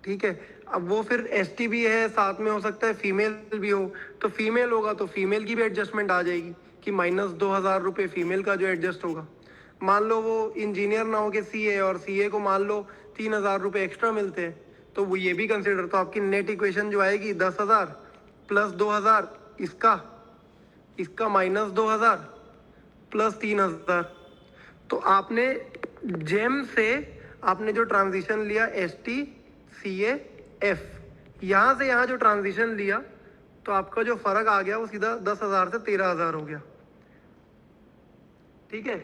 ठीक है. अब वो फिर एसटी भी है, साथ में हो सकता है फीमेल भी हो, तो फीमेल होगा तो फीमेल की भी एडजस्टमेंट आ जाएगी कि -2,000 रुपये फीमेल का जो एडजस्ट होगा. मान लो वो इंजीनियर ना हो के सीए, और सीए को मान लो 3,000 रुपये एक्स्ट्रा मिलते हैं, तो वो ये भी कंसिडर. तो आपकी नेट इक्वेशन जो आएगी 10,000 प्लस 2,000 इसका -2,000 प्लस 3,000. तो आपने जेम से आपने जो ट्रांजिशन लिया एसटी सीए एफ, यहाँ से यहाँ जो ट्रांजिशन लिया, तो आपका जो फर्क आ गया वो सीधा 10,000 से 13,000 हो गया. ठीक है,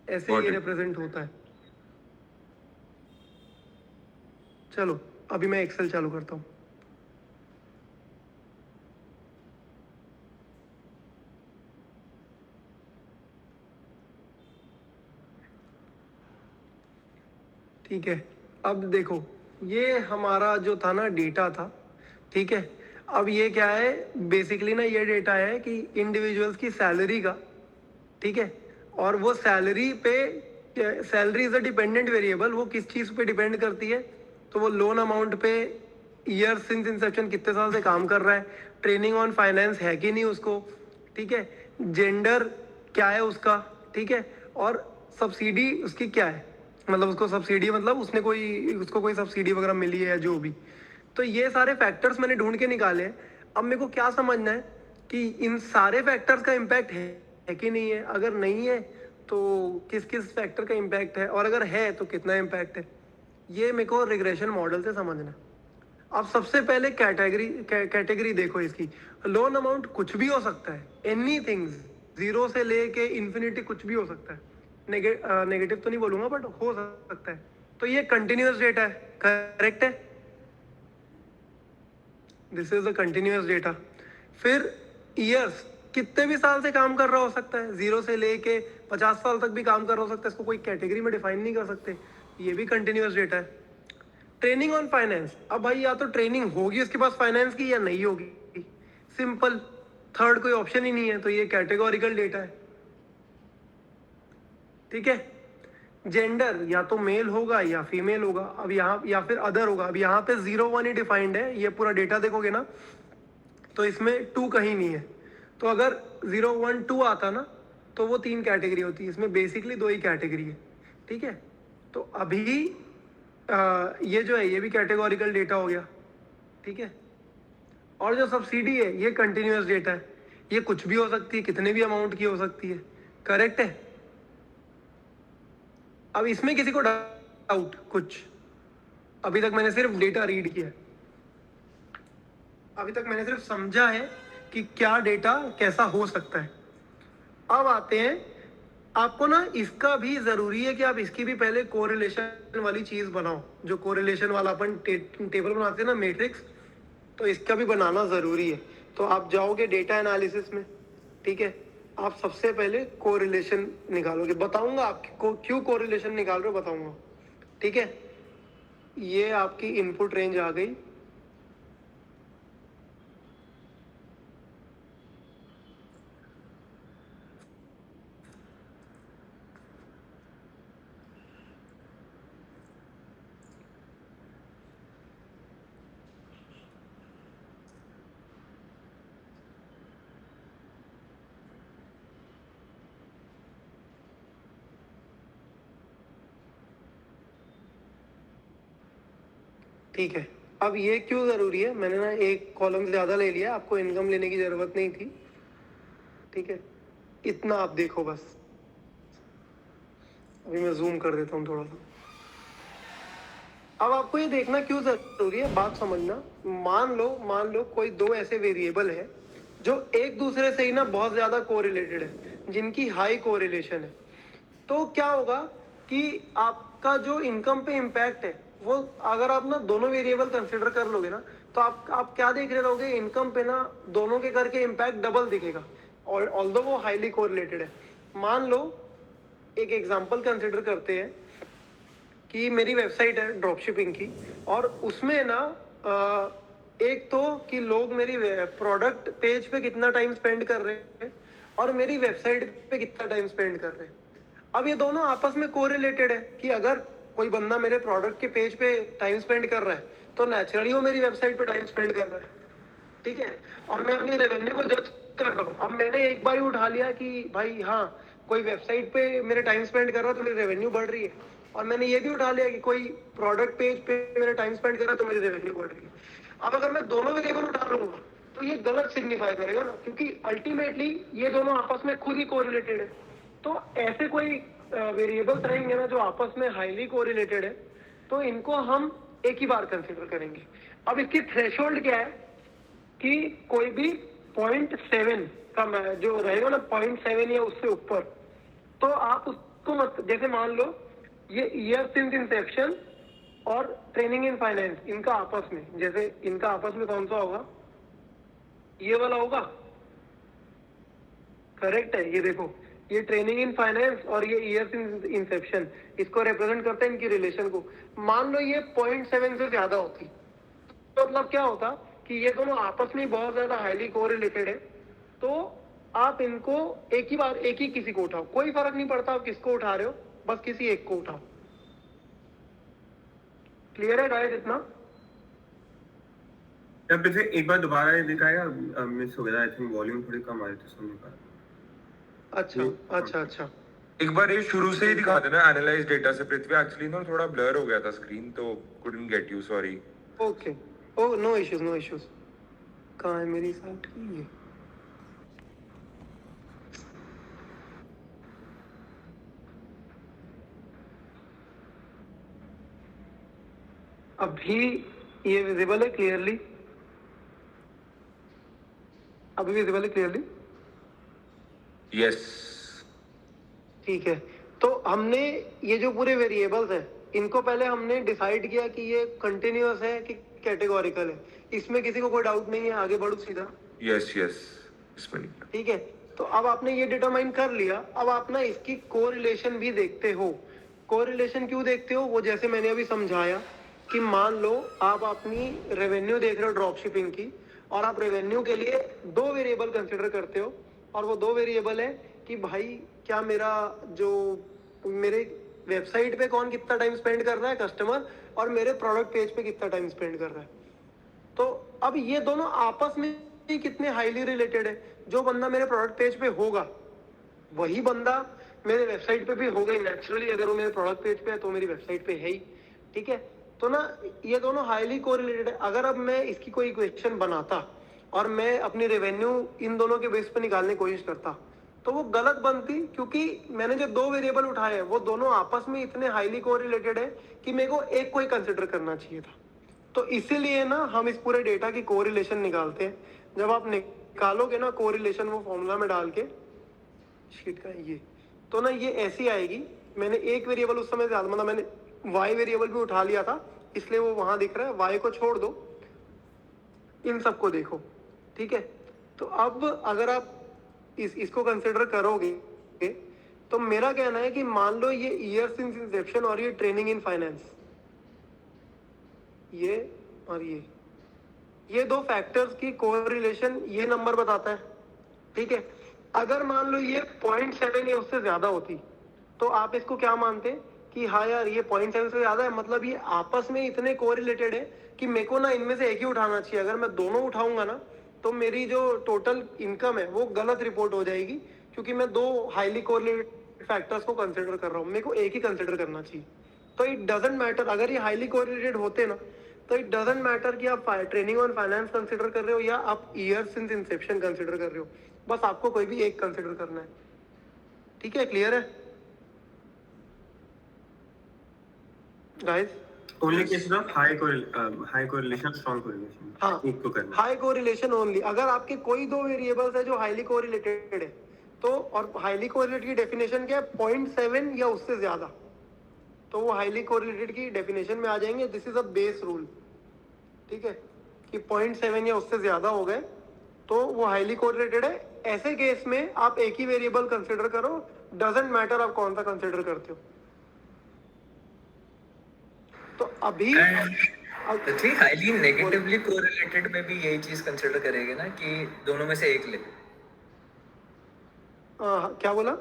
ऐसे Got ये it. रिप्रेजेंट होता है. चलो अभी मैं एक्सेल चालू करता हूँ. ठीक है, अब देखो ये हमारा जो था ना डेटा था. ठीक है, अब ये क्या है, बेसिकली ना ये डेटा है कि इंडिविजुअल्स की सैलरी का. ठीक है, और वो सैलरी पे, salary is a dependent variable. वो किस चीज़ पे डिपेंड करती है, तो वो लोन अमाउंट पे, ईयर सिंस इंसेप्शन कितने साल से काम कर रहा है, ट्रेनिंग ऑन फाइनेंस है कि नहीं उसको. ठीक है, जेंडर क्या है उसका. ठीक है, और सब्सिडी उसकी क्या है, मतलब उसको सब्सिडी मतलब उसको कोई सब्सिडी वगैरह मिली है या जो भी. तो ये सारे फैक्टर्स मैंने ढूंढ के निकाले हैं. अब मेरे को क्या समझना है कि इन सारे फैक्टर्स का इम्पैक्ट है कि नहीं है. अगर नहीं है तो किस किस फैक्टर का इम्पैक्ट है, और अगर है तो कितना इम्पैक्ट है, ये मेरे को रिग्रेशन मॉडल से समझना है. अब सबसे पहले कैटेगरी देखो इसकी. लोन अमाउंट कुछ भी हो सकता है, एनी थिंग्स, 0 से लेके इन्फिनिटी कुछ भी हो सकता है. नेगेटिव तो नहीं बोलूंगा बट हो सकता है. तो ये कंटिन्यूअस डेटा है, करेक्ट है. This is the continuous data. फिर ईयर्स, कितने भी साल से काम कर रहा हो सकता है, 0 से लेके 50 साल तक भी काम कर रहा हो सकता है. इसको कोई कैटेगरी में डिफाइन नहीं कर सकते, ये भी कंटिन्यूअस डेटा है. ट्रेनिंग ऑन फाइनेंस, अब भाई या तो ट्रेनिंग होगी उसके पास फाइनेंस की या नहीं होगी, सिंपल. थर्ड कोई ऑप्शन ही नहीं है, तो ये कैटेगोरिकल डेटा है. ठीक है, जेंडर या तो मेल होगा या फीमेल होगा. अब यहाँ या फिर अदर होगा. अब यहाँ पे 0-1 ही डिफाइंड है. ये पूरा डेटा देखोगे ना तो इसमें 2 कहीं नहीं है. तो अगर 0-1-2 आता ना तो वो 3 कैटेगरी होती है. इसमें बेसिकली 2 ही कैटेगरी है. ठीक है, तो अभी ये जो है ये भी कैटेगोरिकल डेटा हो गया. ठीक है, और जो सब्सिडी है ये कंटिन्यूअस डेटा है. ये कुछ भी हो सकती है, कितने भी अमाउंट की हो सकती है, करेक्ट है. अब इसमें किसी को डाउट कुछ? अभी तक मैंने सिर्फ डेटा रीड किया है, अभी तक मैंने सिर्फ समझा है कि क्या डेटा कैसा हो सकता है. अब आते हैं, आपको ना इसका भी जरूरी है कि आप इसकी भी पहले कोरिलेशन वाली चीज बनाओ. जो कोरिलेशन वाला अपन टेबल बनाते हैं ना, मैट्रिक्स, तो इसका भी बनाना जरूरी है. तो आप जाओगे डेटा एनालिसिस में. ठीक है, आप सबसे पहले कोरिलेशन निकालोगे. बताऊंगा आपको क्यों कोरिलेशन निकाल रहे हो, बताऊंगा. ठीक है, ये आपकी इनपुट रेंज आ गई. ठीक है, अब ये क्यों ज़रूरी है, मैंने ना एक कॉलम ज़्यादा ले लिया, आपको इनकम लेने की ज़रूरत नहीं थी. ठीक है, इतना आप देखो बस. अभी मैं जूम कर देता हूँ थोड़ा सा. अब आपको ये देखना क्यों ज़रूरी है, बात समझना. मान लो कोई 2 ऐसे वेरिएबल है जो एक दूसरे से ही ना बहुत ज़्यादा कोरिलेटेड है, जिनकी हाई कोरिलेशन है. तो क्या होगा कि आपका जो इनकम पे इम्पैक्ट है वो, अगर आप ना दोनों वेरिएबल कंसिडर कर लोगे ना, तो आप क्या देख रहे रहोगे, इनकम पे ना दोनों के करके इम्पैक्ट डबल दिखेगा, और ऑल्दो वो हाईली कोरिलेटेड है. मान लो एक एग्जांपल कंसिडर करते हैं कि मेरी वेबसाइट है ड्रॉपशिपिंग की, और उसमें ना एक तो कि लोग मेरी प्रोडक्ट पेज पे कितना टाइम स्पेंड कर रहे हैं और मेरी वेबसाइट पे कितना टाइम स्पेंड कर रहे हैं। अब ये दोनों आपस में कोरिलेटेड है कि अगर कोई बंदा मेरे प्रोडक्ट के पेज पे टाइम स्पेंड कर रहा है तो नेचुरली वो मेरी वेबसाइट पे टाइम स्पेंड कर रहा है, ठीक है। और मैं अपनी रेवेन्यू को जज कर रहा हूँ। अब मैंने एक बार ही उठा लिया कि भाई हाँ कोई वेबसाइट पे मेरे टाइम स्पेंड कर रहा है तो मेरी रेवेन्यू बढ़ रही है, और मैंने ये भी उठा लिया कि कोई प्रोडक्ट पेज पे मेरे टाइम स्पेंड कर रहा है तो मेरी रेवेन्यू बढ़ रही है। अब अगर मैं दोनों वेरिएबल उठा लूंगा तो ये गलत सिग्निफाई करेगा ना, क्योंकि अल्टीमेटली ये दोनों आपस में खुद ही कोरिलेटेड है। तो ऐसे कोई वेरिएबल्स रहेंगे ना जो आपस में हाईली कोरिलेटेड है तो इनको हम एक ही बार कंसीडर करेंगे। अब इसकी थ्रेशोल्ड क्या है कि कोई भी 0.7 का जो रहेगा ना 0.7 या उससे ऊपर, तो आप उसको मत, जैसे मान लो ये ईयर सिंस इंसेप्शन और ट्रेनिंग इन फाइनेंस, इनका आपस में, जैसे इनका आपस में कौन सा होगा, ये वाला होगा, करेक्ट है। ये देखो ये ट्रेनिंग इन फाइनेंस और ये ईयर सिंस इंसेप्शन, इसको रिप्रेजेंट करते हैं इनकी रिलेशन को। मान लो ये 0.7 से ज्यादा होती तो मतलब क्या होता कि ये दोनों आपस में बहुत ज्यादा हाईली कोरिलेटेड है। तो आप इनको एक ही बार एक ही किसी को उठाओ, कोई फर्क नहीं पड़ता आप किसको उठा रहे हो, बस किसी एक को उठाओ। क्लियर है गाइस इतना? अब जैसे एक बार दोबारा ये दिखाएगा, मिस हो गया, आई थिंक वॉल्यूम थोड़ी कम आ रही थी सुनने का। अच्छा एक बार ये शुरू से ही दिखा देना एनालाइज डेटा से पृथ्वी। एक्चुअली ना थोड़ा ब्लर हो गया था स्क्रीन तो couldn't get you, sorry. Okay, oh no issues. कहाँ है मेरी साइट की? ये अभी ये विजिबल है क्लियरली? अभी विजिबल है क्लियरली? यस, ठीक है। तो हमने ये जो पूरे वेरिएबल्स हैं इनको पहले हमने डिसाइड किया कि ये कंटिन्यूअस है कि कैटेगोरिकल है। इसमें किसी को कोई डाउट नहीं है, आगे बढ़ो सीधा। यस इसमें नहीं। ठीक है, तो अब आपने ये डिटरमाइन कर लिया। अब आप ना इसकी कोरिलेशन भी देखते हो। कोरिलेशन क्यों देखते हो, वो जैसे मैंने अभी समझाया कि मान लो आप अपनी रेवेन्यू देख रहे हो ड्रॉप शिपिंग की, और आप रेवेन्यू के लिए दो वेरिएबल कंसिडर करते हो, और वो दो वेरिएबल है कि भाई क्या मेरा जो मेरे वेबसाइट पे कौन कितना टाइम स्पेंड कर रहा है कस्टमर, और मेरे प्रोडक्ट पेज पे कितना टाइम स्पेंड कर रहा है। तो अब ये दोनों आपस में ही कितने हाईली रिलेटेड है। जो बंदा मेरे प्रोडक्ट पेज पे होगा वही बंदा मेरे वेबसाइट पे भी होगा ही नेचुरली। अगर वो मेरे प्रोडक्ट पेज पे है तो मेरी वेबसाइट पे है ही, ठीक है। तो ना ये दोनों हाईली कोरिलेटेड है। अगर अब मैं इसकी कोई इक्वेशन बनाता और मैं अपनी रेवेन्यू इन दोनों के बेस पे निकालने की कोशिश करता तो वो गलत बनती, क्योंकि मैंने जो दो वेरिएबल उठाए हैं वो दोनों आपस में इतने हाईली कोरिलेटेड है कि मेरे को एक को ही कंसिडर करना चाहिए था। तो इसीलिए ना हम इस पूरे डेटा की कोरिलेशन निकालते हैं। जब आप निकालोगे ना कोरिलेशन वो फॉर्मूला में डाल के शीट का ये, तो ना ये ऐसी आएगी। मैंने एक वेरिएबल उस समय ज्यादा, मतलब मैंने y वेरिएबल भी उठा लिया था इसलिए वो वहां दिख रहा है। y को छोड़ दो, इन सबको देखो, ठीक है। तो अब अगर आप इसको कंसिडर करोगे तो मेरा कहना है कि मान लो ये ईयर सिंस इंसेप्शन और ये ट्रेनिंग इन फाइनेंस, ये और ये दो फैक्टर्स की कोरिलेशन ये नंबर बताता है, ठीक है। अगर मान लो ये 0.7 या उससे ज्यादा होती तो आप इसको क्या मानते कि हाँ यार ये 0.7 से ज्यादा है, मतलब ये आपस में इतने कोरिलेटेड है कि मेरे को ना इनमें से एक ही उठाना चाहिए। अगर मैं दोनों उठाऊंगा ना तो मेरी जो टोटल इनकम है वो गलत रिपोर्ट हो जाएगी, क्योंकि मैं दो हाईली कोरिलेटेड फैक्टर्स को कंसिडर कर रहा हूँ। मेरे को एक ही कंसिडर करना चाहिए। तो इट डजंट मैटर, अगर ये हाईली कोरिलेटेड होते ना तो इट डजंट मैटर कि आप ट्रेनिंग ऑन फाइनेंस कंसिडर कर रहे हो या आप ईयर सिंस इंसेप्शन कंसिडर कर रहे हो, बस आपको कोई भी एक कंसिडर करना है, ठीक है। क्लियर है guys? Only cases of high correlation, strong correlation, हाँ, एक को करना। High correlation only. अगर आपके कोई दो वेरिएबल्स है जो हाईली कोरिलेटेड है तो, और हाईली कोरिलेटेड की डेफिनेशन क्या है, 0.7 या उससे ज्यादा, तो वो हाईली कोरिलेटेड की डेफिनेशन में आ जाएंगे। This is a base rule, ठीक है, कि 0.7 या उससे ज्यादा हो गए तो वो हाईली कोरिलेटेड है। ऐसे केस में आप एक ही वेरिएबल कंसिडर करो, डजंट मैटर आप कौन सा कंसिडर करते हो। तो अभी पृथ्वी हाईली नेगेटिवली कोरिलेटेड में भी यही चीज कंसिडर करेंगे ना कि दोनों में से एक ले। क्या बोला?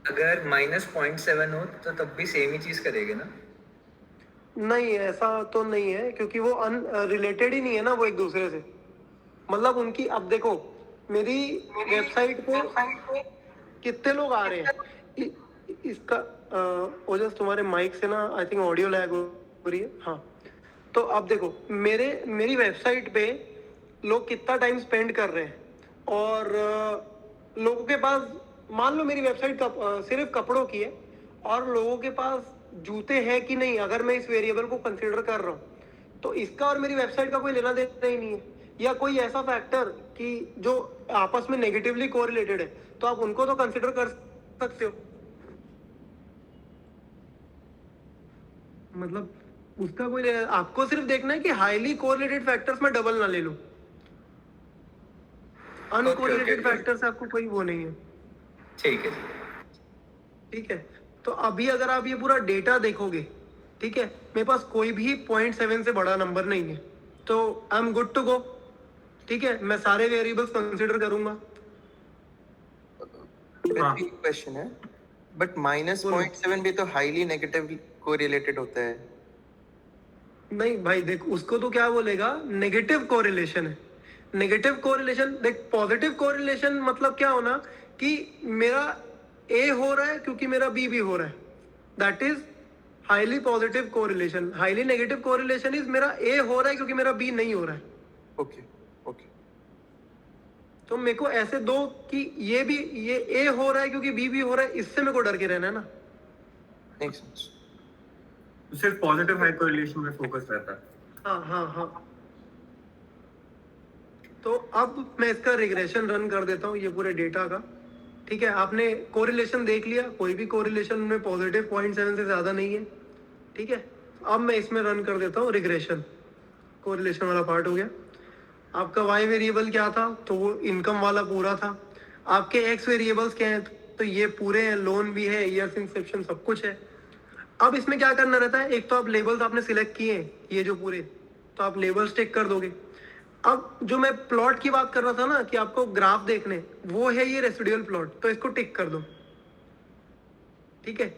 अगर -0.7 हो तो तब भी सेम ही चीज करेंगे ना? नहीं, ऐसा तो नहीं है, क्योंकि वो रिलेटेड ही नहीं है ना वो एक दूसरे से। मतलब उनकी, अब देखो मेरी वेबसाइट पे कितने लोग आ रहे हैं, इसका ओजस तुम्हारे माइक से ना आई थिंक ऑडियो लैग हो रही है। हाँ, तो अब देखो मेरी वेबसाइट पे लोग कितना टाइम स्पेंड कर रहे हैं, और लोगों के पास, मान लो मेरी वेबसाइट सिर्फ कपड़ों की है, और लोगों के पास जूते हैं कि नहीं, अगर मैं इस वेरिएबल को कंसीडर कर रहा हूँ, तो इसका और मेरी वेबसाइट का कोई लेना देना ही नहीं है। या कोई ऐसा फैक्टर कि जो आपस में नेगेटिवली कोरिलेटेड है, तो आप उनको तो कंसीडर कर सकते हो। मतलब उसका कोई, आपको सिर्फ देखना है कि हाईली कोरिलेटेड फैक्टर्स में डबल ना ले लो, अनकोरिलेटेड फैक्टर से आपको कोई वो नहीं है। ठीक है। ठीक है, तो अभी अगर आप ये पूरा डेटा देखोगे, ठीक है, मेरे पास कोई भी 0.7 से बड़ा नंबर नहीं है, तो I am good to go. ठीक है, मैं सारे वेरिएबल्स कंसीडर करूंगा। क्वेश्चन है, बट -0.7 भी तो हाईली नेगेटिव कोरिलेटेड होता है। नहीं भाई देख, उसको तो क्या बोलेगा, नेगेटिव कोरिलेशन है। नेगेटिव कोरिलेशन देख, पॉजिटिव कोरिलेशन मतलब क्या होना कि मेरा ए हो रहा है क्योंकि मेरा बी भी हो रहा है, that is highly positive correlation. Highly negative correlation is मेरा ए हो रहा है क्योंकि मेरा बी नहीं हो रहा है। ओके ओके, तो मेरे को ऐसे दो कि ये ए हो रहा है क्योंकि बी भी हो रहा है, इससे मेरे को डर के रहना है ना। Make sense. सिर्फ पॉजिटिव हाई कोरिलेशन पे फोकस रहता है। हाँ। तो अब मैं इसका रिग्रेशन रन कर देता हूँ ये पूरे डेटा का। ठीक है, आपने कोरिलेशन देख लिया, कोई भी कोरिलेशन में पॉजिटिव 0.7 से ज़्यादा नहीं है। ठीक है, अब मैं इसमें रन कर देता हूँ रिग्रेशन। कोरिलेशन वाला पार्ट हो गया। आपका वाई वेरिएबल क्या था, तो वो इनकम वाला पूरा था। आपके एक्स वेरिएबल्स क्या हैं, तो ये पूरे हैं, लोन भी है, ईयर्स इंसेप्शन सब कुछ है। अब इसमें क्या करना रहता है, एक तो आप लेबल्स आपने सिलेक्ट किए हैं ये जो पूरे, तो आप लेबल्स टिक कर दोगे। अब जो मैं प्लॉट की बात कर रहा था ना कि आपको ग्राफ देखने, वो है ये रेसिडुअल प्लॉट, तो इसको टिक कर दो। ठीक है,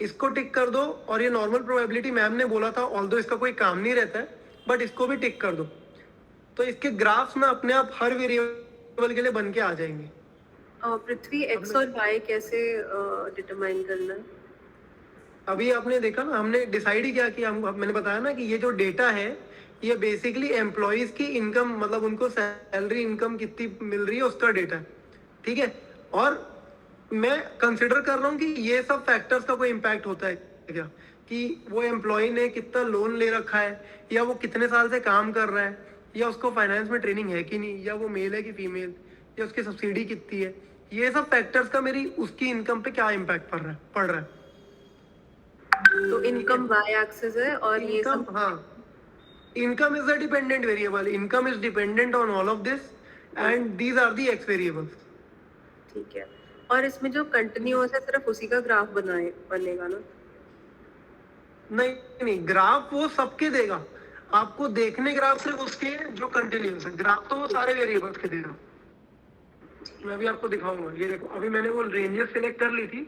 इसको टिक कर दो। और ये नॉर्मल प्रोबेबिलिटी मैम ने बोला था, ऑल्दो इसका कोई काम नहीं रहता है, बट इसको भी टिक कर दो। तो इसके ग्राफ्स ना अपने आप हर वेरिएबल के लिए बन के आ जाएंगे। पृथ्वी एक्स और वाई कैसे डिटरमाइन करना है? अभी आपने देखा ना, हमने डिसाइड ही क्या किया, मैंने बताया ना कि ये जो डेटा है ये बेसिकली एम्प्लॉयज की इनकम, मतलब उनको सैलरी इनकम कितनी मिल रही है उसका डेटा है। ठीक है, और मैं कंसिडर कर रहा हूँ कि ये सब फैक्टर्स का कोई इम्पैक्ट होता है क्या, कि वो एम्प्लॉय ने कितना लोन ले रखा है, या वो कितने साल से काम कर रहा है, या उसको फाइनेंस में ट्रेनिंग है कि नहीं, या वो मेल है कि फीमेल, या उसकी सब्सिडी कितनी है। ये सब फैक्टर्स का मेरी उसकी इनकम पे क्या इम्पैक्ट पड़ रहा है। तो इनकम वाई एक्सिस है और ये सब, हाँ, income is a dependent variable. Income is dependent on all of this, and these are the x variables. ठीक है। और इसमें जो कंटिन्यूअस है सिर्फ उसी का ग्राफ बनेगा ना? नहीं, ग्राफ वो सबके देगा। आपको देखने ग्राफ सिर्फ उसके जो कंटिन्यूअस है, ग्राफ तो वो सारे वेरिएबल्स के देगा। मैं अभी आपको दिखाऊंगा, ये देखो, अभी मैंने वो रेंजेस सिलेक्ट कर ली थी,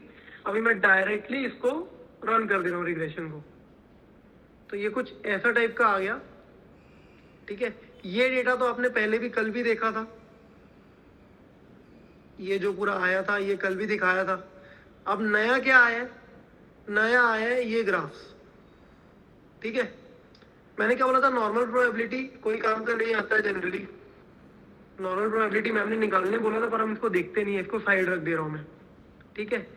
अभी मैं डायरेक्टली इसको रन कर दे रहा हूँ रिग्रेशन को। तो ये कुछ ऐसा टाइप का आ गया। ठीक है, ये डेटा तो आपने पहले भी कल भी देखा था, ये जो पूरा आया था ये कल भी दिखाया था। अब नया क्या आया है, नया आया है ये ग्राफ्स। ठीक है, मैंने क्या बोला था, नॉर्मल प्रोबेबिलिटी कोई काम का नहीं आता है जनरली। नॉर्मल प्रोबेबिलिटी मैंने निकालने बोला था, पर हम इसको देखते नहीं है, इसको साइड रख दे रहा हूँ मैं। ठीक है,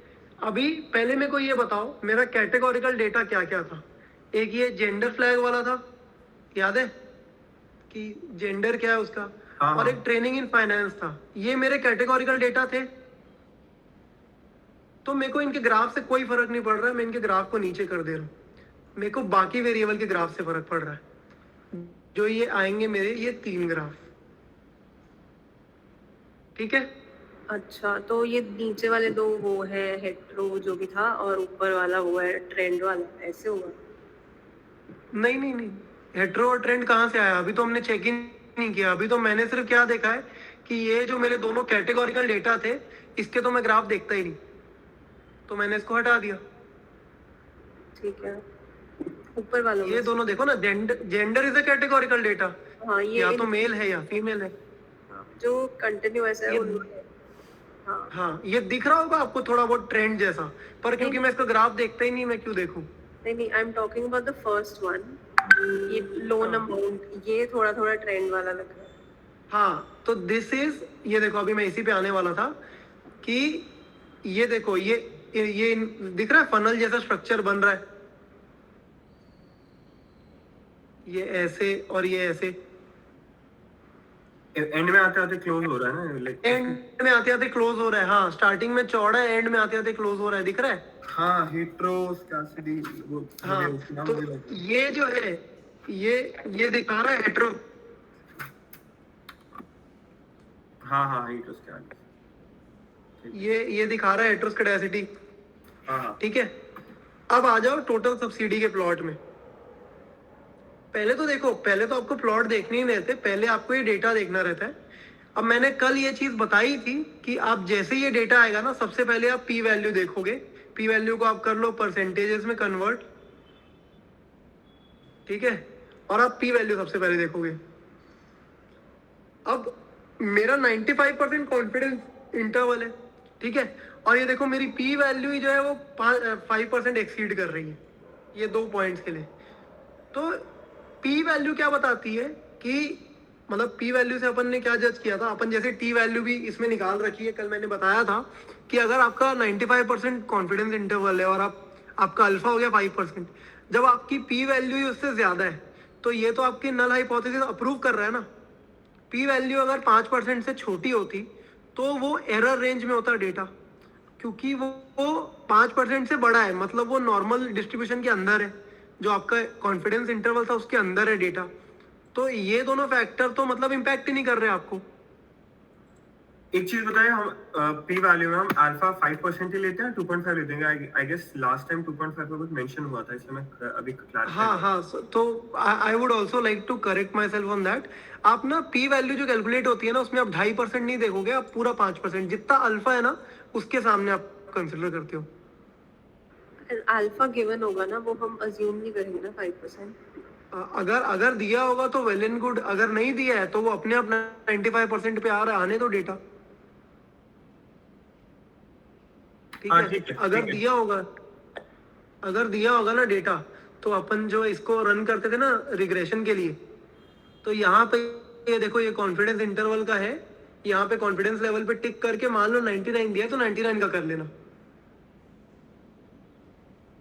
अभी पहले मेरे को ये बताओ मेरा कैटेगोरिकल डेटा क्या क्या था। एक ये जेंडर फ्लैग वाला था, याद है कि जेंडर क्या है उसका, और एक ट्रेनिंग इन फाइनेंस था। ये मेरे कैटेगोरिकल डेटा थे। तो मेरे को इनके ग्राफ से कोई फर्क नहीं पड़ रहा है, मैं इनके ग्राफ को नीचे कर दे रहा हूँ। मेरे को बाकी वेरिएबल के ग्राफ से फर्क पड़ रहा है, जो ये आएंगे मेरे ये 3 ग्राफ। ठीक है, अच्छा, तो ये नीचे वाले 2 वो है हेटेरो जो भी था, और ऊपर वाला वो है ट्रेंड वाला, ऐसे होगा? नहीं, हेट्रो और ट्रेंड कहाँ से आया? अभी तो हमने चेक इन नहीं किया। अभी तो मैंने सिर्फ क्या देखा है कि ये जो मेरे दोनों कैटेगोरिकल डेटा थे, इसके तो मैं ग्राफ देखता ही नहीं, तो मैंने इसको हटा दिया। ठीक है, ऊपर वालों ये में दोनों देखो ना, gender is a categorical data, हाँ ये या तो मेल है या फीमेल है। हाँ, जो कंटिन्यूअस है ये- उनमें हाँ हाँ, ये दिख रहा होगा आपको थोड़ा बहुत ट्रेंड जैसा, पर क्योंकि मैं इसका ग्राफ देखता ही नहीं, मैं क्यों देखूं? नहीं, I am talking about the first one, ये लोन अमाउंट, ये थोड़ा थोड़ा ट्रेंड वाला लग रहा है। हाँ, तो दिस इज, ये देखो अभी मैं इसी पे आने वाला था कि ये देखो, ये दिख रहा है फनल जैसा स्ट्रक्चर बन रहा है, ये ऐसे और ये ऐसे, एंड में आते आते क्लोज हो रहा है ना, लाइक एंड में आते आते क्लोज हो रहा है। हाँ, स्टार्टिंग में चौड़ा है, एंड में आते आते क्लोज हो रहा है, दिख रहा है? हाँ, हेट्रोस्कैसिडी वो हाँ, तो ये जो है, ये दिखा रहा है हेट्रो, हाँ हेट्रोस्कैसिडी, ये दिखा रहा है हेट्रोस्कैसिडी। हाँ ठीक है, अब आ जाओ टोटल सब्सिडी के प्लॉट में। पहले तो देखो, पहले तो आपको प्लॉट देखने ही नहीं रहते, पहले आपको ये डेटा देखना रहता है। अब मैंने कल ये चीज बताई थी कि आप जैसे ये डेटा आएगा ना, सबसे पहले आप पी वैल्यू देखोगे, पी वैल्यू को आप कर लो परसेंटेजेस में कन्वर्ट, ठीक है, और आप पी वैल्यू सबसे पहले देखोगे। अब मेरा 95% कॉन्फिडेंस इंटरवल है, ठीक है, और ये देखो मेरी पी वैल्यू जो है वो 5% एक्सीड कर रही है, ये 2 पॉइंट्स के लिए। तो पी वैल्यू क्या बताती है कि मतलब पी वैल्यू से अपन ने क्या जज किया था, अपन जैसे टी वैल्यू भी इसमें निकाल रखी है, कल मैंने बताया था कि अगर आपका 95% कॉन्फिडेंस इंटरवल है और आपका अल्फा हो गया 5%, जब आपकी पी वैल्यू ही उससे ज्यादा है तो ये तो आपकी नल हाइपोथेसिस अप्रूव कर रहा है ना। पी वैल्यू अगर 5% से छोटी होती तो वो एरर रेंज में होता डेटा, क्योंकि वो 5% से बड़ा है, मतलब वो नॉर्मल डिस्ट्रीब्यूशन के अंदर है, जो आपका कॉन्फिडेंस इंटरवल था उसके अंदर है डेटा। तो ये दोनों फैक्टर तो मतलब इम्पैक्ट ही नहीं कर रहे आपको। एक चीज बताइए, हम पी वैल्यू में हम अल्फा 5% ही लेते हैं, 2.5 लेते हैं? आई गेस लास्ट टाइम 2.5 का कुछ मेंशन हुआ था, इसलिए मैं अभी क्लैरिफाई। हाँ, तो I would also like to correct myself on that. आप ना पी वैल्यू जो कैलकुलेट होती है ना, उसमें आप 2.5% नहीं देखोगे, आप पूरा 5%, जितना अल्फा है ना उसके सामने आप कंसिडर करते हो। अल्फा गिवन होगा ना, वो हम अज्यूम नहीं करेंगे ना 5%। अगर दिया होगा तो वेल एंड गुड, अगर नहीं दिया है तो वो अपने आप 95% पे आ रहा है, आने दो डेटा, ठीक हाँ, है। ठीक है, अगर ठीक है। दिया होगा ना डेटा, तो अपन जो इसको रन करते थे ना रिग्रेशन के लिए, तो यहाँ पे ये देखो, ये कॉन्फिडेंस इंटरवल का है, यहाँ पे कॉन्फिडेंस लेवल पे टिक करके मान लो 99 दिया तो 99 का कर लेना,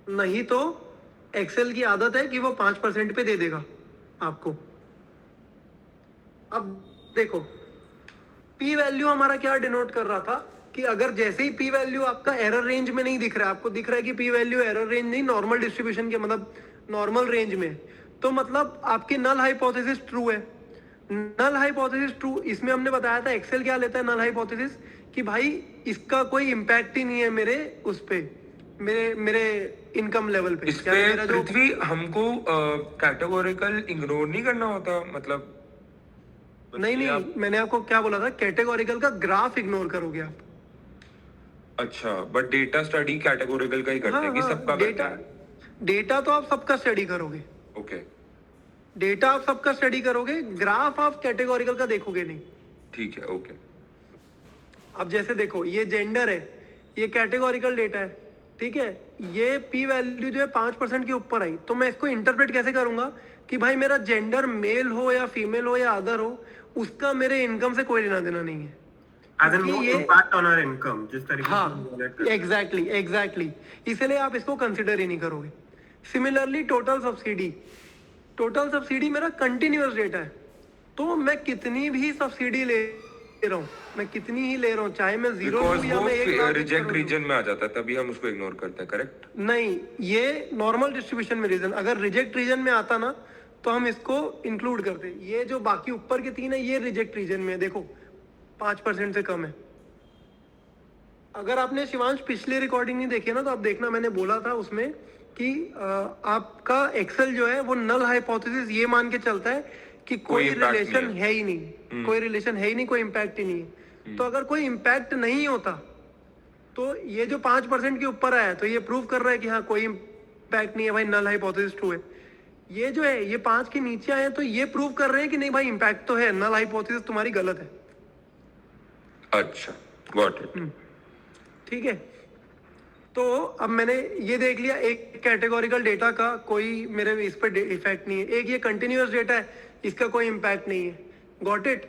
नहीं तो एक्सेल की आदत है कि वो 5% पे दे देगा आपको। अब देखो पी वैल्यू हमारा क्या डिनोट कर रहा था कि अगर जैसे ही पी वैल्यू आपका एरर रेंज में नहीं दिख रहा है, आपको दिख रहा है कि पी वैल्यू एरर रेंज नहीं, नॉर्मल डिस्ट्रीब्यूशन के मतलब नॉर्मल रेंज में, तो मतलब आपकी नल हाइपोथेसिस ट्रू है। नल हाइपोथेसिस ट्रू, इसमें हमने बताया था एक्सेल क्या लेता है नल हाइपोथेसिस, कि भाई इसका कोई इम्पैक्ट ही नहीं है मेरे उस पे, मेरे इनकम लेवल पे। इस पे पृथ्वी हमको कैटेगोरिकल इग्नोर नहीं करना होता, मतलब नहीं, मैंने आपको क्या बोला था, कैटेगोरिकल का ग्राफ इग्नोर करोगे आप। अच्छा, बट डेटा स्टडी कैटेगोरिकल का ही करते हैं कि सबका करते हैं? डेटा तो आप सबका स्टडी करोगे, ओके, डेटा आप सबका स्टडी करोगे, ग्राफ आप कैटेगोरिकल का देखोगे नहीं। ठीक है, ओके। अब जैसे देखो, ये जेंडर है, ये कैटेगोरिकल डेटा है, ठीक है, ये पी वैल्यू जो है 5% के ऊपर आई, तो मैं इसको इंटरप्रेट कैसे करूंगा कि भाई मेरा जेंडर मेल हो या फीमेल हो या अदर हो, उसका मेरे इनकम से कोई लेना देना नहीं है। As in, no impact on our income, जिस तरीके से हम हाँ, relate करते हैं। एग्जैक्टली, इसलिए आप इसको कंसिडर ही नहीं करोगे। सिमिलरली टोटल सब्सिडी मेरा कंटिन्यूअस डेटा है, तो मैं कितनी भी सब्सिडी ले रहा हूँ, मैं कितनी ही ले रहा हूँ, चाहे मैं 0 बिकॉज या वो मैं 1 लाख रिजेक्ट करोड़ रीजन में आ जाता है, तभी हम उसको इग्नोर करते हैं, करेक्ट? नहीं, ये नॉर्मल डिस्ट्रीब्यूशन में रीजन, अगर रिजेक्ट रीजन में आता ना तो हम इसको इंक्लूड करते। ये जो बाकी ऊपर के 3 है ये रिजेक्ट रीजन में, देखो 5% से कम है। अगर आपने शिवांश पिछली रिकॉर्डिंग नहीं देखी है ना, तो आप देखना, मैंने बोला था उसमें कि आपका एक्सेल जो है वो नल हाइपोथेसिस ये मान के चलता है कि कोई impact नहीं रिलेशन है। है ही नहीं, कोई रिलेशन है ही नहीं, कोई इम्पैक्ट ही नहीं है। तो अगर कोई इम्पैक्ट नहीं होता तो ये जो 5% के ऊपर आया तो ये प्रूव कर रहा है कि हाँ कोई इम्पैक्ट नहीं है भाई, नल हाइपोथेसिस ट्रू है। ये जो है ये 5 के नीचे आए तो ये प्रूव कर रहे हैं कि नहीं भाई इम्पैक्ट तो है, नल हाइपोथेसिस तुम्हारी गलत है। अच्छा, गॉट इट। ठीक है, तो अब मैंने ये देख लिया एक कैटेगोरिकल डेटा का कोई मेरे इस पर इफेक्ट नहीं है, एक ये कंटिन्यूअस डेटा है इसका कोई इम्पैक्ट नहीं है, गॉट इट।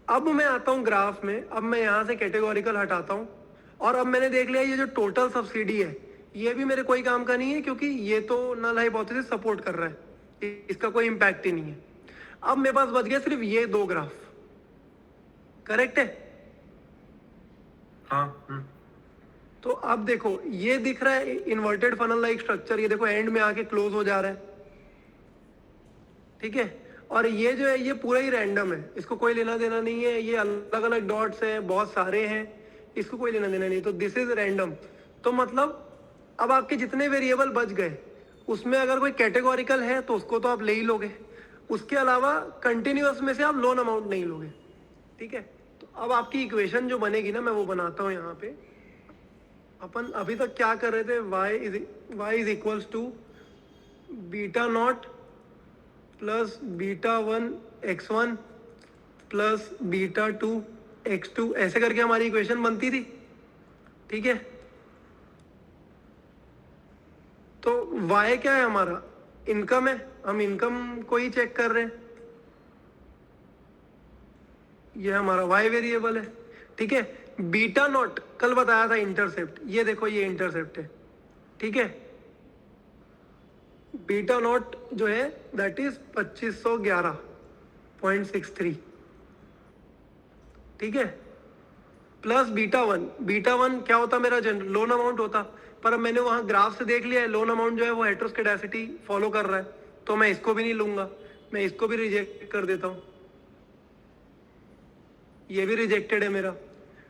अब मैं आता हूँ ग्राफ में, अब मैं यहाँ से कैटेगोरिकल हटाता हूँ और अब मैंने देख लिया ये जो टोटल सब्सिडी है ये भी मेरे कोई काम का नहीं है क्योंकि ये तो नल हाइपोथेसिस सपोर्ट कर रहा है, इसका कोई इम्पैक्ट ही नहीं है। अब मेरे पास बच गया सिर्फ ये 2 ग्राफ, करेक्ट है? हाँ। तो अब देखो ये दिख रहा है इन्वर्टेड फनल लाइक स्ट्रक्चर, ये देखो एंड में आके क्लोज हो जा रहा है, ठीक है। और ये जो है ये पूरा ही रैंडम है, इसको कोई लेना देना नहीं है, ये अलग अलग डॉट्स हैं, बहुत सारे हैं, इसको कोई लेना देना नहीं, तो दिस इज रैंडम। तो मतलब अब आपके जितने वेरिएबल बच गए उसमें अगर कोई कैटेगोरिकल है तो उसको तो आप ले ही लोगे, उसके अलावा कंटिन्यूअस में से आप लोन अमाउंट नहीं लोगे, ठीक है। तो अब आपकी इक्वेशन जो बनेगी ना, मैं वो बनाता हूँ यहाँ पे। अपन अभी तक क्या कर रहे थे, y is equals to beta nought plus beta 1 x1 plus beta 2 x2, ऐसे करके हमारी इक्वेशन बनती थी, ठीक है। तो y क्या है हमारा, इनकम है, हम इनकम को ही चेक कर रहे हैं, ये हमारा y वेरिएबल है, ठीक है। बीटा नॉट कल बताया था इंटरसेप्ट, ये देखो ये इंटरसेप्ट है, ठीक है। बीटा नॉट जो है दैट इज 2511.63, ठीक है, प्लस बीटा 1, बीटा 1 क्या होता मेरा जनरल लोन अमाउंट होता, पर अब मैंने वहां ग्राफ से देख लिया है लोन अमाउंट जो है वो हेटेरोस्केडासिटी फॉलो कर रहा है, तो मैं इसको भी नहीं लूंगा, मैं इसको भी रिजेक्ट कर देता हूं, ये भी रिजेक्टेड है मेरा।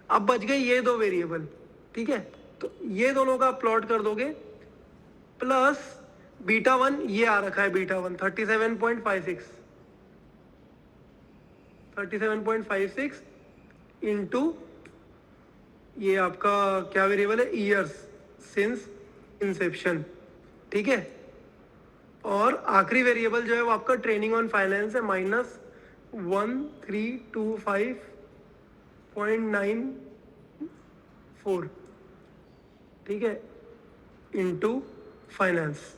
अब बच गए ये 2 वेरिएबल, ठीक है। तो ये दोनों का प्लॉट कर दोगे, प्लस बीटा 1 ये आ रखा है, बीटा 1 37.56 इंटू ये आपका क्या वेरिएबल है, ईयर्स सिंस इंसेप्शन, ठीक है। और आखिरी वेरिएबल जो है वो आपका ट्रेनिंग ऑन फाइनेंस है, -1325.94, ठीक है, इंटू फाइनेंस।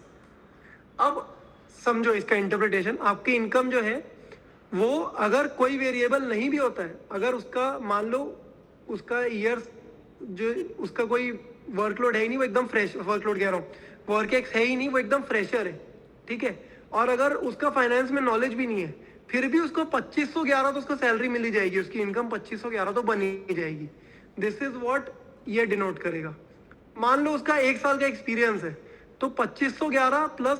अब समझो इसका इंटरप्रिटेशन, आपकी इनकम जो है वो अगर कोई वेरिएबल नहीं भी होता है, अगर उसका मान लो उसका ईयर्स जो उसका कोई वर्कलोड है ही नहीं, वो एकदम फ्रेश वर्कलोड कह रहा हूँ, वर्क एक्स है ही नहीं, वो एकदम फ्रेशर है, ठीक है। और अगर उसका फाइनेंस में नॉलेज भी नहीं है, फिर भी उसको 2511 तो उसको सैलरी मिल ही जाएगी, उसकी इनकम 2511 तो बन ही जाएगी। दिस इज व्हाट ये डिनोट करेगा। मान लो उसका 1 साल का एक्सपीरियंस है तो 2511 प्लस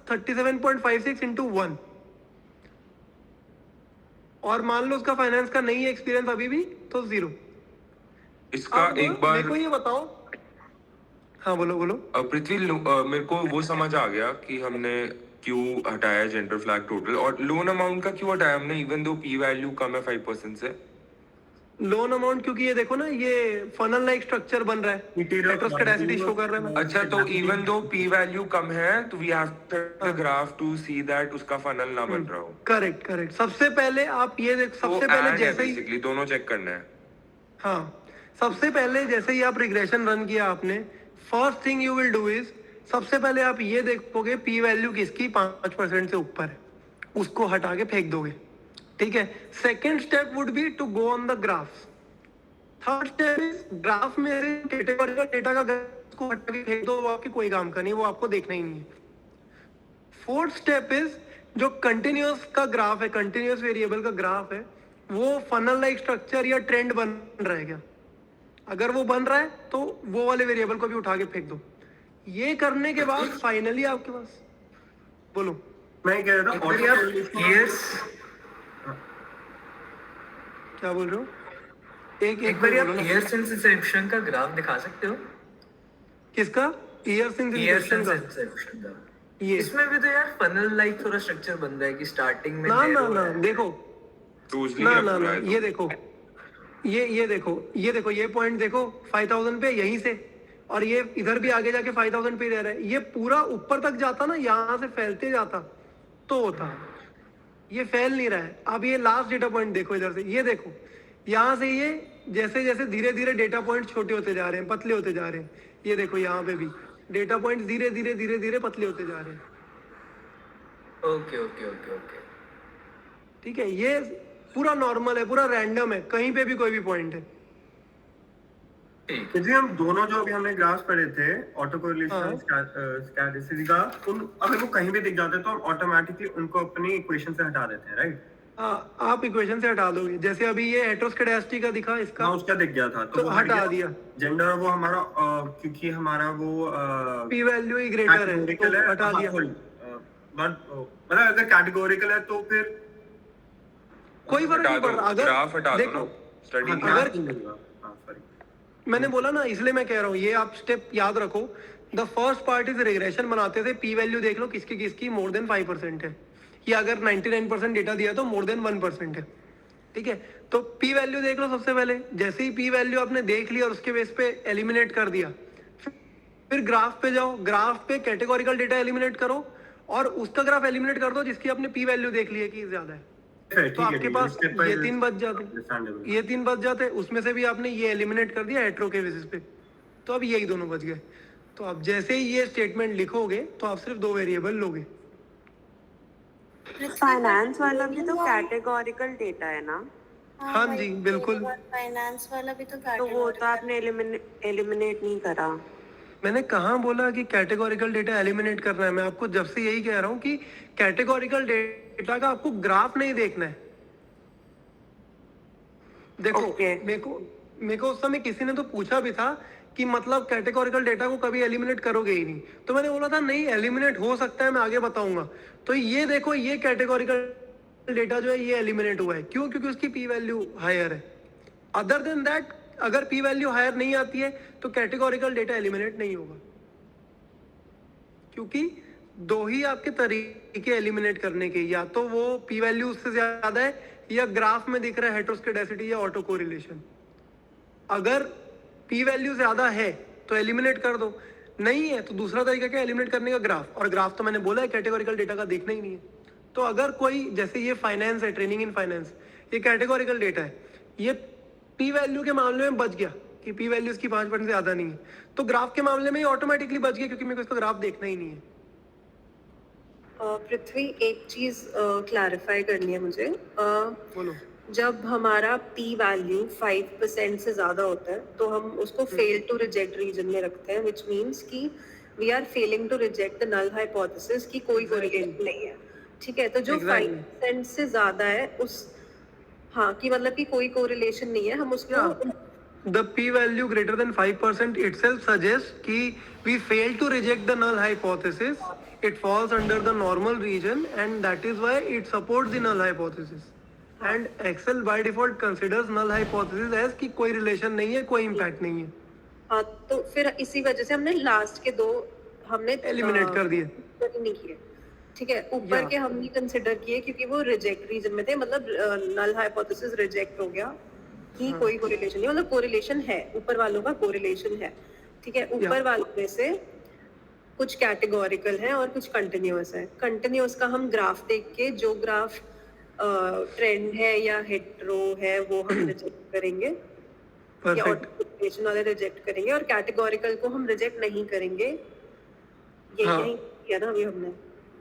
37.56 इंटू 1, और मान लो उसका फाइनेंस का नहीं है एक्सपीरियंस अभी भी, तो 0। इसका एक बार मेरे को ये बताओ, हाँ बोलो बोलो। पृथ्वी मेरे को वो समझ आ गया कि हमने क्यों हटाया जेंडर फ्लैग टोटल, और लोन अमाउंट का क्यों हटाया हमने, इवन दो पी वैल्यू कम है 5% से। लोन अमाउंट क्योंकि ये देखो ना ये फनल लाइक स्ट्रक्चर बन रहा है, हेटेरोस्केडासिटी शो कर रहा है। अच्छा, तो इवन दो पी वैल्यू कम है तो we have the graph to see that उसका फनल ना बन रहा हो। करेक्ट करेक्ट, सबसे पहले आप ये देख, सबसे पहले जैसे ही बेसिकली दोनों चेक करना है। हाँ, सबसे पहले जैसे ही आप रिग्रेशन रन किया आपने, first thing you will do is, सबसे पहले आप ये देखोगे पी वैल्यू किसकी 5% से ऊपर है, उसको हटा के फेंक दोगे, ठीक है। Second step would be to go on the graph. Third step is graph में कैटेगोरिकल डेटा का को हटा के फेंक दो, वो आपके कोई काम का नहीं, वो आपको देखना ही नहीं है। फोर्थ स्टेप इज जो कंटिन्यूअस का ग्राफ है, कंटिन्यूअस वेरिएबल का ग्राफ है, वो फनल लाइक स्ट्रक्चर या ट्रेंड बन रहा है क्या, अगर वो बन रहा है तो वो वाले वेरिएबल को भी उठा के फेंक दो। ये करने के बाद फाइनली आपके पास, बोलो। मैं कह रहा था ईयर्स, क्या बोल रहे हो, एक बार आप ईयर सिंस इंसेप्शन का ग्राफ दिखा सकते हो? किसका? ईयरसिंस इंसेप्शन का इंसेप्शन का। ये इसमें भी तो यार फनल लाइक थोड़ा स्ट्रक्चर बन रहा है कि स्टार्टिंग में ना ना narrow ना है। देखो सूझ नहीं ना है ना पूरा ना है तो। ये देखो ये देखो ये पॉइंट देखो 5000 पे यहीं से, और ये इधर भी आगे जाके 5000 पे रह रहा है। ये पूरा ऊपर तक जाता ना, यहाँ से फैलते जाता तो होता, ये फैल नहीं रहा है। अब ये लास्ट डेटा पॉइंट देखो इधर से, ये देखो यहाँ से ये जैसे जैसे धीरे धीरे डेटा पॉइंट छोटे होते जा रहे हैं, पतले होते जा रहे हैं। ये देखो यहाँ पे भी डेटा पॉइंट धीरे धीरे धीरे धीरे पतले होते जा रहे हैं। Okay okay okay okay. ठीक है, ये पूरा नॉर्मल है, पूरा रैंडम है, कहीं पे भी कोई भी पॉइंट है। ठीक। तो जी हम दोनों जो अभी हमने ग्राफ्स पढ़े थे ऑटो हाँ। कोरिलेशन स्टैटिस्टिक्स का, उन अगर वो कहीं भी दिख जाते तो हम ऑटोमेटिकली उनको अपनी इक्वेशन से हटा देते हैं, राइट? हाँ, आप इक्वेशन से हटा दोगे। जैसे अभी ये हेटेरोस्केडास्टी का दिखा, इसका हाँ, उसका दिख गया था तो वो हटा दिया। जेंडर वो हमारा क्योंकि हमारा वो पी वैल्यू ही ग्रेटर है कैटेगोरिकल तो है, हटा हाँ, दिया। sorry, मतलब अगर कैटेगोरिकल है तो फिर कोई फर्क हटा नहीं दो, पड़ रहा। अगर ग्राफ हटा दो देखो ना, स्टडी हाँ, नहीं अगर- graph नहीं मिलेगा। हाँ, sorry। मैंने बोला ना, इसलिए मैं कह रहा हूँ ये आप स्टेप याद रखो। The first part is regression बनाते थे, पी वैल्यू देख लो किसकी किसकी मोर देन 5% है, या अगर 99% डेटा दिया तो मोर देन 1% है। ठीक है, तो पी वैल्यू देख लो सबसे पहले। जैसे ही पी वैल्यू आपने देख लिया और उसके बेस पे एलिमिनेट कर दिया, फिर ग्राफ पे जाओ, ग्राफ पे कैटेगोरिकल डेटा एलिमिनेट करो और उसका ग्राफ एलिमिनेट कर दो जिसकी आपने पी वैल्यू देख ली है कि ज्यादा है। तो आपके पास ये तीन बच जाते, Understandable। ये तीन बच जाते, उसमें से भी आपने ये एलिमिनेट कर दिया हेटेरो के बेसिस पे, तो अब यही दोनों बच गए। तो आप जैसे ही ये स्टेटमेंट लिखोगे तो आप सिर्फ 2 वेरिएबल लोगे। फाइनेंस वाला भी तो कैटेगोरिकल डेटा है ना, हाँ जी बिल्कुल, फाइनेंस वाला भी तो तो वो तो आपने एलिमिनेट नहीं करा। मैंने कहाँ बोला कि कैटेगोरिकल डेटा एलिमिनेट करना है। मैं आपको जब से यही कह रहा हूँ कि कैटेगोरिकल डेटा का आपको ग्राफ नहीं देखना है। देखो Okay. मेरे को उस समय किसी ने तो पूछा भी था कि मतलब कैटेगोरिकल डेटा को कभी एलिमिनेट करोगे ही नहीं, तो मैंने बोला था नहीं, एलिमिनेट हो सकता है, मैं आगे बताऊंगा। तो ये देखो, ये कैटेगोरिकल डेटा जो है ये एलिमिनेट हुआ है। क्यों? क्योंकि उसकी पी वैल्यू हायर है। अदर देन दैट, अगर पी वैल्यू हायर नहीं आती है तो कैटेगोरिकल डेटा एलिमिनेट नहीं होगा, क्योंकि दो ही आपके तरीके एलिमिनेट करने के, या तो वो पी वैल्यू उससे ज्यादा है या ग्राफ में दिख रहा है हेटेरोस्केडासिटी या ऑटो कोरिलेशन। अगर पी वैल्यू ज्यादा है तो एलिमिनेट कर दो, नहीं है तो दूसरा तरीका क्या, एलिमिनेट करने का ग्राफ। और ग्राफ तो मैंने बोला है कैटेगोरिकल डेटा का देखना ही नहीं है। तो अगर कोई, जैसे ये फाइनेंस है, ट्रेनिंग इन फाइनेंस, ये कैटेगोरिकल डेटा है, ये पी वैल्यू के मामले में बच गया कि पी वैल्यू इसकी 5% से ज्यादा नहीं है, तो ग्राफ के मामले में ये ऑटोमेटिकली बच गया क्योंकि मेरे को इसका ग्राफ देखना ही नहीं है। पृथ्वी, एक चीज क्लैरिफाई करनी है मुझे। बोलो। जब हमारा पी वैल्यू 5% से ज्यादा होता है तो हम उसको फेल टू रिजेक्ट रीजन में रखते हैं, विच मीन्स कि we are failing to reject the null hypothesis कि कोई कोरिलेशन नहीं है। ठीक है, तो जो Exactly. 5% से ज्यादा है उस, हाँ, कि मतलब कि कोई कोरिलेशन नहीं है, हम उसको The p value greater than 5% itself suggests कि we fail to reject the null hypothesis. It falls under the normal region and that is why it supports the null hypothesis. And Excel by default considers null hypothesis as कि कोई relation नहीं है, कोई impact नहीं है, हाँ, तो फिर इसी वजह से हमने लास्ट के दो हमने Eliminate कर दिए। नहीं किए। ठीक है, ऊपर Yeah. के हमने कंसिडर किए क्योंकि वो रिजेक्ट रीजन में थे, मतलब नल हाइपोथेसिस रिजेक्ट हो गया कि कोई कोरिलेशन नहीं, मतलब कोरिलेशन है, ऊपर वालों का कोरिलेशन है। ठीक है, ऊपर वालों में से कुछ कैटेगोरिकल है और कुछ कंटिन्यूअस है। कंटिन्यूअस का हम ग्राफ देख के, जो ग्राफ ट्रेंड है या हेटेरो है वो हम रिजेक्ट करेंगे, या Perfect. ऑटोमेशन वाले रिजेक्ट करेंगे, और कैटेगोरिकल को हम रिजेक्ट नहीं करेंगे। हाँ। यही किया ना अभी हमने।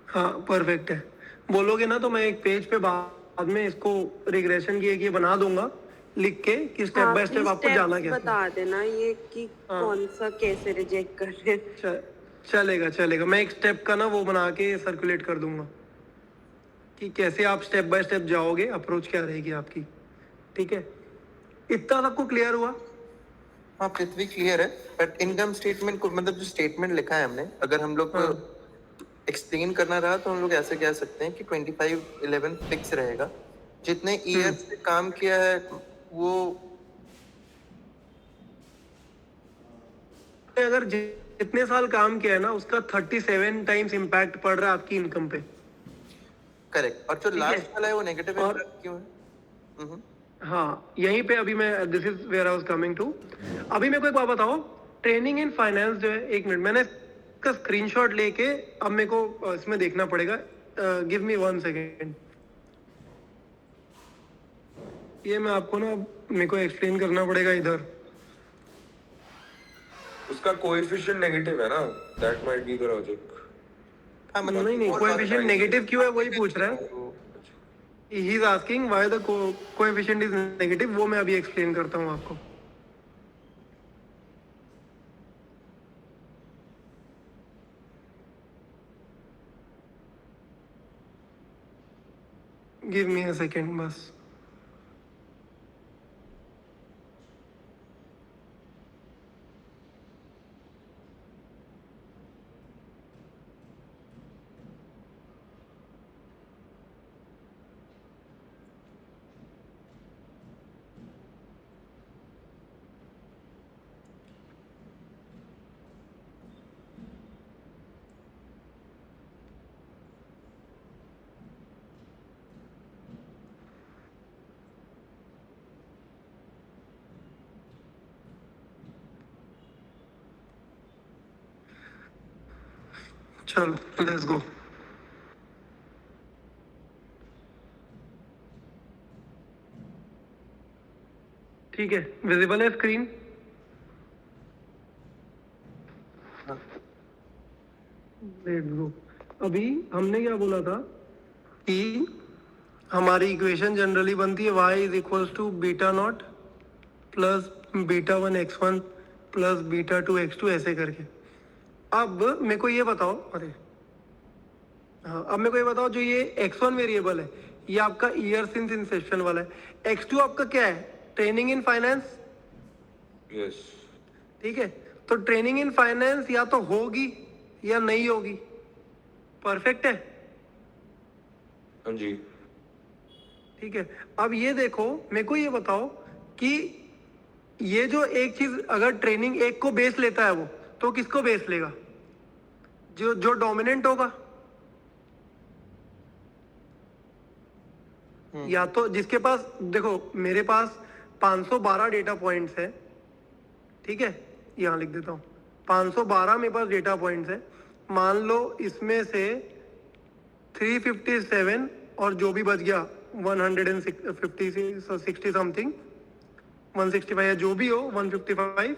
हाँ परफेक्ट है। बोलोगे ना तो मैं एक पेज पे बाद में इसको रिग्रेशन की एक ये बना दूंगा लिख के कि स्टेप बाय स्टेप आपको जाना कैसे। बता देना ये कि हाँ। कौन सा कैसे रिजेक्ट कर रहे हैं। चलेगा चलेगा, मैं एक स्टेप का ना वो बना के सर्कुलेट कर दूंगा कि कैसे आप स्टेप बाय स्टेप जाओगे, अप्रोच क्या रहेगी आपकी। ठीक है, इतना सबको क्लियर हुआ? हाँ पृथ्वी क्लियर है, बट इनकम स्टेटमेंट को, मतलब जो स्टेटमेंट लिखा है हमने, अगर हम लोग हाँ। एक्सप्लेन करना रहा तो हम लोग ऐसे कह सकते हैं कि 25-11 फिक्स रहेगा। जितने ईयर से काम किया है वो अगर जितने साल काम किया है ना उसका 37 टाइम्स इम्पैक्ट पड़ रहा है आपकी इनकम पे। करेक्ट। और जो ठीक है। लास्ट वाला है वो नेगेटिव और- इम्पैक्ट क्यों है? हाँ, यहीं पे अभी मैं this is where I was coming to. अभी मेरे को एक बात बताओ, ट्रेनिंग इन फाइनेंस जो है, एक मिनट, मैंने इसका स्क्रीनशॉट लेके अब मेरे को इसमें देखना पड़ेगा। Give me 1 second. ये मैं आपको ना, मेरे को एक्सप्लेन करना पड़ेगा इधर। उसका कोएफिशिएंट नेगेटिव है ना, that might be the logic. हाँ मतलब नहीं, कोएफिशिएंट नेगेटिव क्यों है वही पूछ रहा है। He is asking why the coefficient is negative, वो मैं अभी एक्सप्लेन करता हूँ आपको। गिव मी अ सेकेंड बस। चलो लेट्स गो। ठीक है, विजिबल है स्क्रीन? Let's go. अभी हमने क्या बोला था कि हमारी इक्वेशन जनरली बनती है y is equals to beta nought plus beta 1 x1 plus beta 2 x2 ऐसे करके। अब मेरे को ये बताओ, अरे हाँ, अब मेरे को ये बताओ, जो ये x1 वेरिएबल है ये आपका ईयर सिंस इंसेप्शन वाला है, x2 आपका क्या है, ट्रेनिंग इन फाइनेंस। यस। ठीक है, तो ट्रेनिंग इन फाइनेंस या तो होगी या नहीं होगी। परफेक्ट है? हाँ जी। ठीक है, अब ये देखो, मेरे को ये बताओ कि ये जो एक चीज अगर ट्रेनिंग एक को बेस लेता है वो, तो किसको बेस लेगा? जो जो डोमिनेंट होगा, या तो जिसके पास, देखो मेरे पास 512 डेटा पॉइंट्स है, ठीक है, यहाँ लिख देता हूँ 512 मेरे पास डेटा पॉइंट्स है। मान लो इसमें से 357 और जो भी बच गया 160 समथिंग, 165 या जो भी हो 155।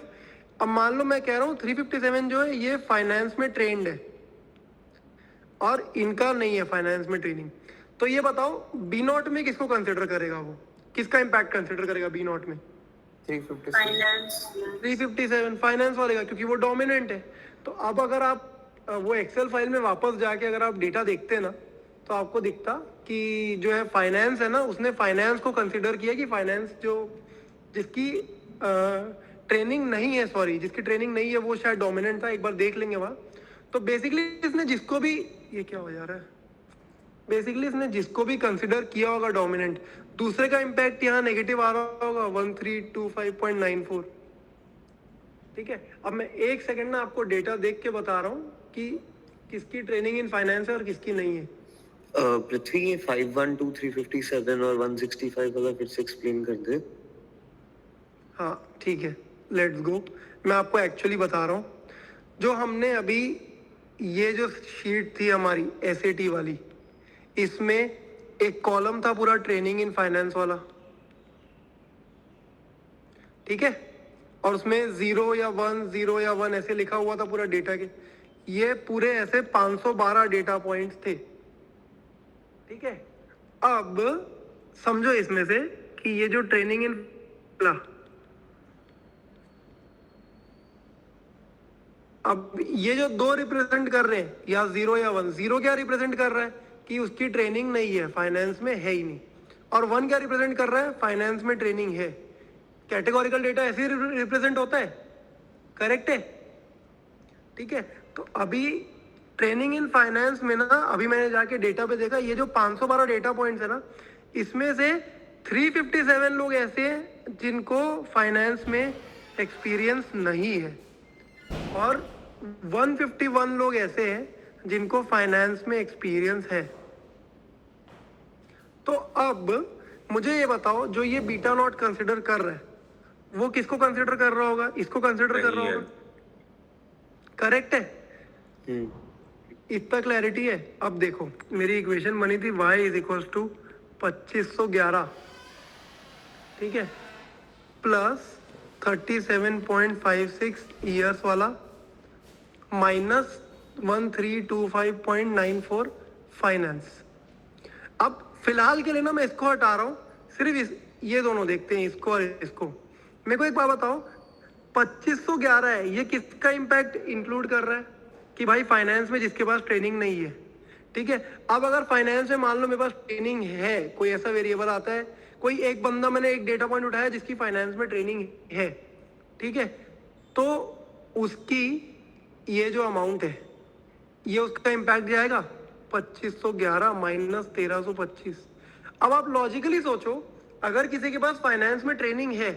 अब मान लो मैं कह रहा हूँ 357 जो है ये फाइनेंस में ट्रेंड है और इनका नहीं है फाइनेंस में ट्रेनिंग। तो ये बताओ बी नॉट में किसको कंसिडर करेगा, वो किसका इम्पैक्ट कंसिडर करेगा बी नॉट में? 357 फाइनेंस वाले का, क्योंकि वो डोमिनेंट है। तो अब अगर आप वो एक्सेल फाइल में वापस जाके अगर आप डेटा देखते हैं ना, तो आपको दिखता कि जो है फाइनेंस है ना, उसने फाइनेंस को कंसिडर किया कि फाइनेंस जो जिसकी ट्रेनिंग नहीं है, सॉरी जिसकी ट्रेनिंग नहीं है वो शायद डोमिनेंट था, एक बार देख लेंगे वहाँ। तो बेसिकली इसने जिसको भी, ये क्या हो जा रहा है, बेसिकली इसने जिसको भी कंसिडर किया होगा डोमिनेंट, दूसरे का इम्पैक्ट यहाँ नेगेटिव आ रहा होगा 1325.94। ठीक है, अब मैं एक सेकंड ना आपको डेटा देख के बता रहा हूँ कि किसकी ट्रेनिंग इन फाइनेंस है और किसकी नहीं है। पृथ्वी ये 512 357 और 165 वाला फिर से एक्सप्लेन कर दे। हाँ ठीक है, लेट्स गो। मैं आपको एक्चुअली बता रहा हूँ, जो हमने अभी ये जो शीट थी हमारी SAT वाली, इसमें एक कॉलम था पूरा ट्रेनिंग इन फाइनेंस वाला, ठीक है, और उसमें 0 या 1 ऐसे लिखा हुआ था पूरा डेटा के। ये पूरे ऐसे 512 डेटा पॉइंट्स थे, ठीक है। अब समझो इसमें से कि ये जो ट्रेनिंग इन, अब ये जो दो रिप्रेजेंट कर रहे हैं, या 0 या 1, 0 क्या रिप्रेजेंट कर रहा है कि उसकी ट्रेनिंग नहीं है, फाइनेंस में है ही नहीं, और 1 क्या रिप्रेजेंट कर रहा है, फाइनेंस में ट्रेनिंग है। कैटेगोरिकल डेटा ऐसे ही रिप्रेजेंट होता है, करेक्ट है? ठीक है, तो अभी ट्रेनिंग इन फाइनेंस में ना, अभी मैंने जाके डेटा पे देखा, ये जो 512 डेटा पॉइंट्स है ना, इसमें से 357 लोग ऐसे हैं जिनको फाइनेंस में एक्सपीरियंस नहीं है, और 151 लोग ऐसे हैं जिनको फाइनेंस में एक्सपीरियंस है। तो अब मुझे ये बताओ, जो ये बीटा नॉट कंसिडर कर रहा है वो किसको कंसिडर कर रहा होगा? इसको कंसिडर कर रहा नहीं है। होगा। करेक्ट है? इतना क्लैरिटी है? अब देखो, मेरी इक्वेशन बनी थी y इज इक्वल टू 2511, ठीक है, प्लस 37.56 ईयर्स वाला माइनस 1325.94 फाइनेंस। अब फिलहाल के लिए ना मैं इसको हटा रहा हूँ, सिर्फ ये दोनों देखते हैं, इसको और इसको। मेरे को एक बात बताओ, 2511 है, ये किसका इम्पैक्ट इंक्लूड कर रहा है? कि भाई फाइनेंस में जिसके पास ट्रेनिंग नहीं है, ठीक है। अब अगर फाइनेंस में मान लो मेरे पास ट्रेनिंग है, कोई ऐसा वेरिएबल आता है, कोई एक बंदा, मैंने एक डेटा पॉइंट उठाया जिसकी फाइनेंस में ट्रेनिंग है, ठीक है, तो उसकी ये जो अमाउंट है, ये उसका इम्पैक्ट जाएगा 2511 माइनस 1325। अब आप लॉजिकली सोचो, अगर किसी के पास फाइनेंस में ट्रेनिंग है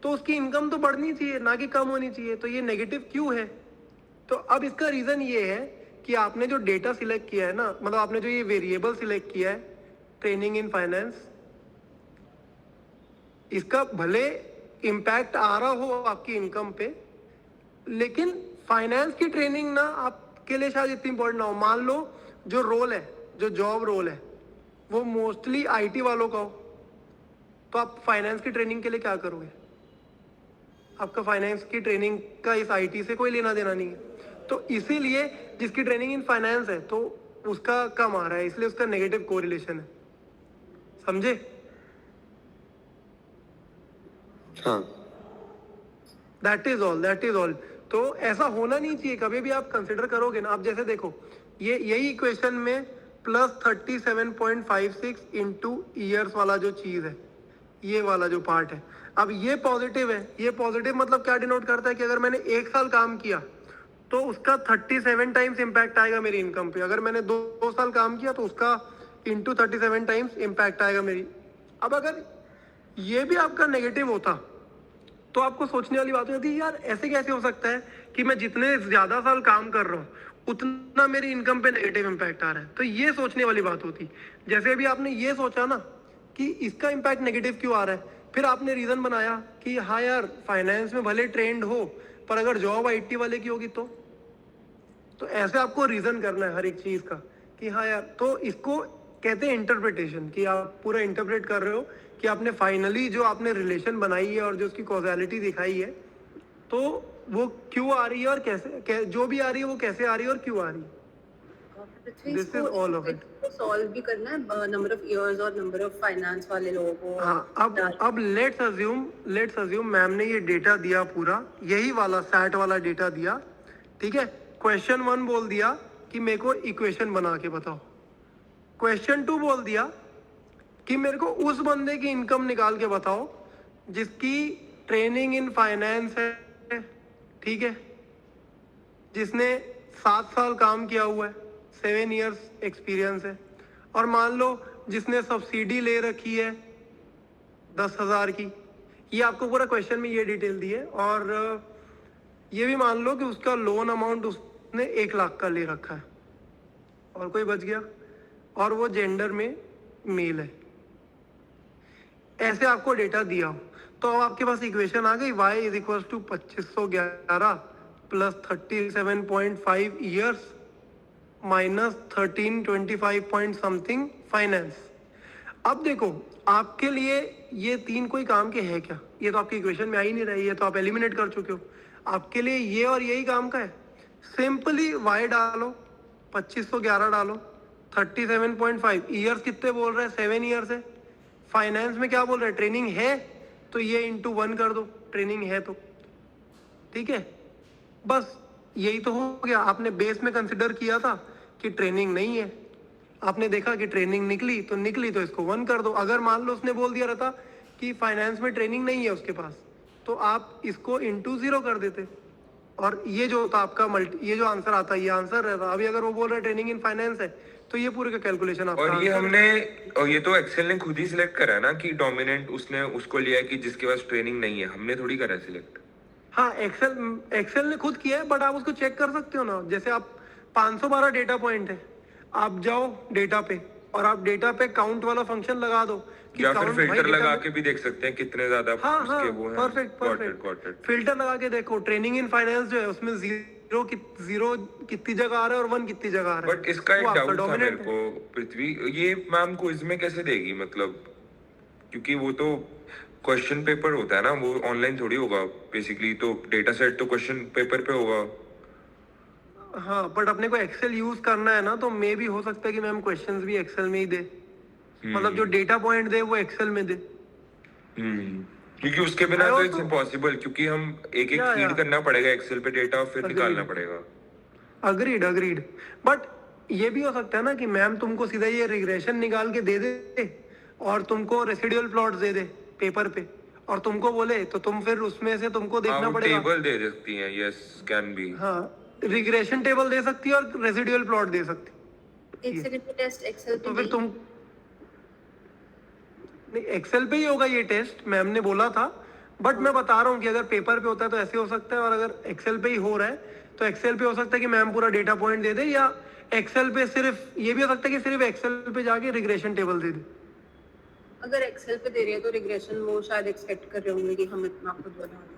तो उसकी इनकम तो बढ़नी चाहिए, ना कि कम होनी चाहिए। तो ये नेगेटिव क्यों है? तो अब इसका रीजन ये है कि आपने जो डेटा सिलेक्ट किया है ना, मतलब आपने जो ये वेरिएबल सिलेक्ट किया है ट्रेनिंग इन फाइनेंस, इसका भले इम्पैक्ट आ रहा हो आपकी इनकम पे, लेकिन फाइनेंस की ट्रेनिंग ना आपके लिए शायद इतनी इंपॉर्टेंट ना हो। मान लो जो रोल है, जो जॉब रोल है, वो मोस्टली आईटी वालों का हो, तो आप फाइनेंस की ट्रेनिंग के लिए क्या करोगे? आपका फाइनेंस की ट्रेनिंग का इस आईटी से कोई लेना देना नहीं है। तो इसीलिए जिसकी ट्रेनिंग इन फाइनेंस है तो उसका कम आ रहा है, इसलिए उसका नेगेटिव कोरिलेशन है। समझे? हाँ, दैट इज ऑल। तो ऐसा होना नहीं चाहिए। कभी भी आप कंसिडर करोगे ना, आप जैसे देखो, ये यही इक्वेशन में प्लस 37.56 इंटू ईयर्स वाला जो चीज है, ये वाला जो पार्ट है, अब ये पॉजिटिव है। ये पॉजिटिव मतलब क्या डिनोट करता है? कि अगर मैंने 1 साल काम किया तो उसका 37 टाइम्स इम्पैक्ट आएगा मेरी इनकम पे। अगर मैंने 2 साल काम किया तो उसका इंटू 37 टाइम्स इम्पैक्ट आएगा मेरी। अब अगर ये भी आपका नेगेटिव होता तो आपको सोचने वाली बात होती है, यार ऐसे कैसे हो सकता है कि मैं जितने ज्यादा साल काम कर रहा हूँ उतना मेरी इनकम पे नेगेटिव इम्पैक्ट आ रहा है। तो ये सोचने वाली बात होती। जैसे अभी आपने ये सोचा ना कि इसका इम्पैक्ट नेगेटिव क्यों आ रहा है, फिर आपने रीजन बनाया कि हाँ यार, फाइनेंस में भले ट्रेंड हो पर अगर जॉब आईटी वाले की होगी तो ऐसे आपको रीजन करना है हर एक चीज का कि हाँ यार। तो इसको कहते हैं इंटरप्रिटेशन, कि आप पूरा इंटरप्रेट कर रहे हो कि आपने फाइनली जो आपने रिलेशन बनाई है और जो उसकी कॉजैलिटी दिखाई है, तो वो क्यों आ रही है और कैसे, जो भी आ रही है वो कैसे आ रही है और क्यों आ रही है। This is all of it. Solve भी करना है नंबर ऑफ इयर्स और नंबर ऑफ फाइनेंस वाले लोगों को। हाँ, अब लेट्स अज्यूम मैम ने ये डेटा दिया पूरा, यही वाला सैट वाला डेटा दिया, ठीक है। क्वेश्चन 1 बोल दिया कि मेरे को इक्वेशन बना के बताओ। क्वेश्चन 2 बोल दिया कि मेरे को उस बंदे की इनकम निकाल के बताओ जिसकी ट्रेनिंग इन फाइनेंस है, ठीक है, जिसने 7 साल काम किया हुआ है, 7 इयर्स एक्सपीरियंस है, और मान लो जिसने सब्सिडी ले रखी है 10,000 की। ये आपको पूरा क्वेश्चन में ये डिटेल दी है। और ये भी मान लो कि उसका लोन अमाउंट उसने 1 लाख का ले रखा है, और कोई बच गया, और वो जेंडर में मेल है। ऐसे आपको डेटा दिया हो तो अब आपके पास इक्वेशन आ गई, y is equal to 2511 plus 37.5 years minus 1325 point something finance. अब देखो, आपके लिए ये 3 कोई काम के है क्या? ये तो आपकी इक्वेशन में आ ही नहीं रही है, तो आप एलिमिनेट कर चुके हो। आपके लिए ये और यही काम का है। सिंपली y डालो, 2511 डालो, 37.5 ईयर्स कितने बोल रहे हैं? 7 ईयर्स है। फाइनेंस में क्या बोल रहे हैं? ट्रेनिंग है, तो ये इंटू 1 कर दो, ट्रेनिंग है तो, ठीक है। बस यही तो हो गया। आपने बेस में कंसिडर किया था कि ट्रेनिंग नहीं है, आपने देखा कि ट्रेनिंग निकली तो इसको 1 कर दो। अगर मान लो उसने बोल दिया रहता कि फाइनेंस में ट्रेनिंग नहीं है उसके पास, तो आप इसको इंटू 0 कर देते, और ये जो होता आपका ये जो आंसर आता है, ये आंसर रहता। अभी अगर वो बोल रहा है ट्रेनिंग इन फाइनेंस है, तो ये पूरे का कैलकुलेशन आपका। और ये और ये तो एक्सेल ने खुद ही सिलेक्ट करा है ना कि डोमिनेंट उसने उसको लिया है कि जिसके पास ट्रेनिंग नहीं है, हमने थोड़ी करा सिलेक्ट। हाँ, एक्सेल ने खुद किया है, बट आप उसको चेक कर सकते हो ना। जैसे आप 512 डेटा पॉइंट है, आप जाओ डेटा पे और आप डेटा पे काउंट वाला फंक्शन लगा दो कि या फिर काउंट फिल्टर लगा के भी देख सकते हैं कितने ज्यादा हाँ उसके हाँ, वो हैं। Perfect Got it, perfect. got it. Filter लगा के देखो, ट्रेनिंग इन फाइनेंस जो है उसमें जीरो कितनी जगह आ रहा है और 1 कितनी जगह आ रहा है। बट इसका एक वो आपका डाउट था मेरे dominant है। को पृथ्वी, ये मैम क्विज में कैसे देगी, मतलब क्योंकि वो तो क्वेश्चन पेपर होता है ना, वो ऑनलाइन थोड़ी होगा बेसिकली, तो डेटा सेट तो क्वेश्चन पेपर पे होगा। हाँ, बट अपने को एक्सेल यूज करना है ना, तो मे भी हो सकता है कि मैम क्वेश्चंस भी एक्सेल में ही दे, मतलब जो डेटा पॉइंट दे वो एक्सेल में दे। क्योंकि उसके बिना तो इट्स इम्पॉसिबल, क्योंकि हम एक एक या। फीड करना पड़ेगा एक्सेल पे डेटा और फिर निकालना पड़ेगा। अग्रीड। बट ये भी हो सकता है ना कि मैम तुमको सीधा ये रिग्रेशन निकाल के दे दे और तुमको रेसिडुअल प्लॉट्स दे दे पेपर पे, और तुमको बोले तो तुम फिर उसमें से तुमको देखना पड़ेगा। टेबल दे सकती हैं, यस कैन बी। हाँ, रिग्रेशन टेबल दे सकती है और रेसिडुअल प्लॉट दे सकती है। एक सेकंड में टेस्ट एक्सेल पे तो फिर नहीं। तुम नहीं, एक्सेल पे ही होगा ये टेस्ट, मैम ने बोला था। बट मैं बता रहा हूँ कि अगर पेपर पे होता है तो ऐसे हो सकता है, और अगर एक्सेल पे ही हो रहा है तो एक्सेल पे हो सकता है कि मैम पूरा डेटा पॉइंट दे दे, या एक्सेल पे सिर्फ ये भी हो सकता है कि सिर्फ एक्सेल पे जाके रिग्रेशन टेबल दे दे। अगर एक्सेल पे दे रही है तो रिग्रेशन वो शायद एक्सपेक्ट कर रहे होंगे कि हम इतना खुद बना दें।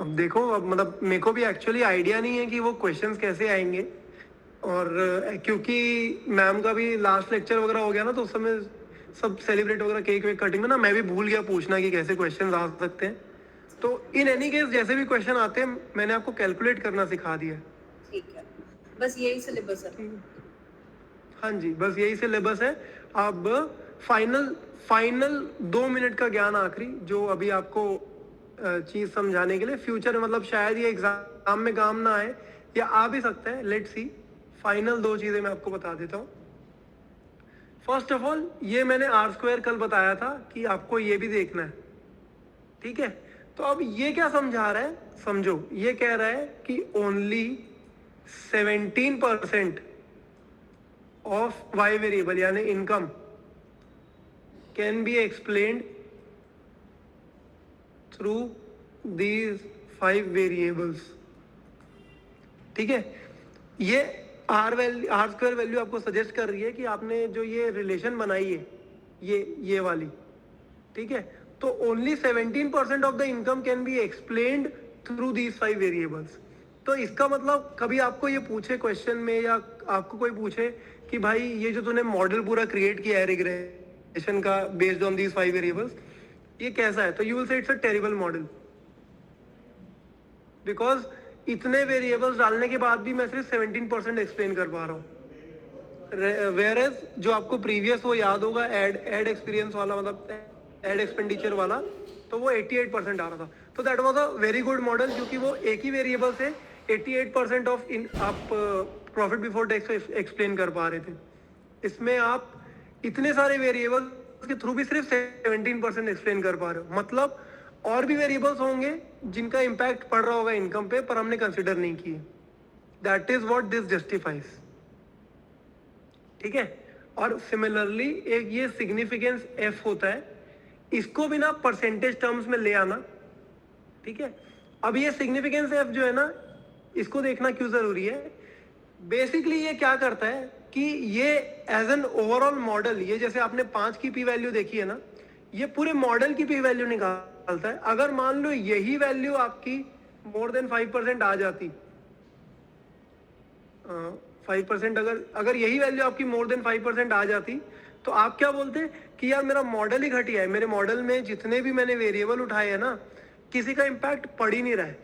अब देखो, अब मतलब मेरे को भी एक्चुअली आइडिया नहीं है कि वो क्वेश्चंस कैसे आएंगे, और क्योंकि मैम का भी लास्ट लेक्चर वगैरह हो गया ना, तो उस समय सब सेलिब्रेट वगैरह केक वेक कटिंग में ना, मैं भी भूल गया पूछना कि कैसे क्वेश्चंस आ सकते हैं। तो इन एनी केस जैसे भी क्वेश्चन आते हैं मैंने आपको कैलकुलेट करना सिखा दिया है। ठीक है, बस यही सिलेबस है। हाँ जी, बस यही सिलेबस है। अब फाइनल 2 मिनट का ज्ञान आखिरी, जो अभी आपको चीज समझाने के लिए फ्यूचर में, मतलब शायद ये एग्जाम में काम ना आए या आ भी सकता है, लेट्स सी। फाइनल 2 चीजें मैं आपको बता देता हूँ। फर्स्ट ऑफ ऑल, ये मैंने R² कल बताया था कि आपको ये भी देखना है, ठीक है। तो अब ये क्या समझा रहा है, समझो, ये कह रहा है कि ओनली 17% ऑफ वाई वेरिएबल यानी income can be explained through these 5 variables, ठीक है। ये R² वैल्यू आपको सजेस्ट कर रही है कि आपने जो ये रिलेशन बनाई है, ये वाली, ठीक है। तो only 17% of the income can be explained through these 5 variables. तो इसका मतलब कभी आपको ये पूछे क्वेश्चन में, या आपको कोई पूछे कि भाई ये जो तूने मॉडल पूरा क्रिएट किया है रिग्रेशन का बेस्ड ऑन दीज 5 वेरिएबल्स, ये कैसा है, तो you will say it's a terrible model, because इतने वेरिएबल्स डालने के बाद भी मैं सिर्फ 17% एक्सप्लेन कर पा रहा हूँ। वेयरएज जो आपको प्रीवियस वो याद होगा, एड एक्सपीरियंस वाला, मतलब एड एक्सपेंडिचर वाला, तो वो 88% आ रहा था। तो that was a very good model, क्योंकि वो एक ही वेरिएबल से 88% ऑफ आप प्रॉफिट बिफोर टैक्स एक्सप्लेन कर पा रहे थे। इसमें आप इतने सारे वेरिएबल्स के थ्रू भी सिर्फ 17% एक्सप्लेन कर पा रहे हो। मतलब और भी वेरिएबल्स होंगे जिनका इम्पैक्ट पड़ रहा होगा इनकम पे, पर हमने कंसिडर नहीं किए। That is what this justifies, ठीक है। और सिमिलरली एक ये सिग्निफिकेंस एफ होता है, इसको भी ना परसेंटेज टर्म्स में ले आना, ठीक है। अब ये सिग्निफिकेंस एफ जो है ना, इसको देखना क्यों जरूरी है। बेसिकली ये क्या करता है कि ये एज एन ओवरऑल मॉडल, ये जैसे आपने 5 की पी वैल्यू देखी है ना, ये पूरे मॉडल की पी वैल्यू निकालता है। अगर मान लो यही वैल्यू आपकी मोर देन 5% आ जाती, 5% अगर यही वैल्यू आपकी मोर देन 5% आ जाती, तो आप क्या बोलते कि यार मेरा मॉडल ही घटिया है, मेरे मॉडल में जितने भी मैंने वेरिएबल उठाए हैं ना, किसी का इम्पैक्ट पड़ ही नहीं रहा है,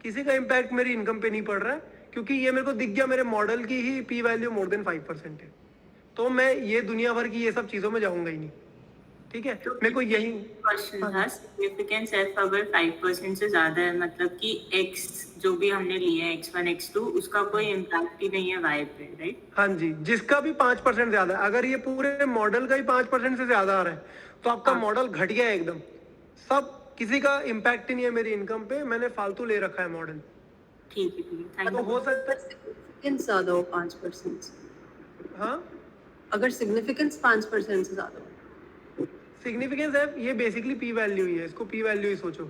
किसी का इम्पैक्ट मेरी इनकम पे नहीं पड़ रहा है, क्योंकि ये मेरे को दिख गया मेरे मॉडल की ही पी वैल्यू मोर देन 5% है। तो मैं ये दुनिया भर की ये सब चीजों में जाऊंगा ही नहीं, ठीक है। मेरे को यही क्वेश्चन था, सिग्निफिकेंस एफ अगर 5% से ज्यादा है, मतलब कि x जो भी हमने लिए है x1 x2 उसका कोई इम्पैक्ट ही नहीं है y पे, राइट? हाँ जी, जिसका भी 5% ज्यादा है, अगर ये पूरे मॉडल का ही 5% से ज्यादा आ रहा है, तो आपका मॉडल घट गया है एकदम, सब किसी का इम्पैक्ट ही नहीं है मेरी इनकम पे, मैंने फालतू ले रखा है मॉडल। ठीक है, थैंक तो यू। हो सकता है, सिग्निफिकेंस ज्यादा हो 5% से, हाँ, अगर सिग्निफिकेंस 5% से ज्यादा हो, सिग्निफिकेंस है ये बेसिकली पी वैल्यू ही है, इसको पी वैल्यू ही सोचो।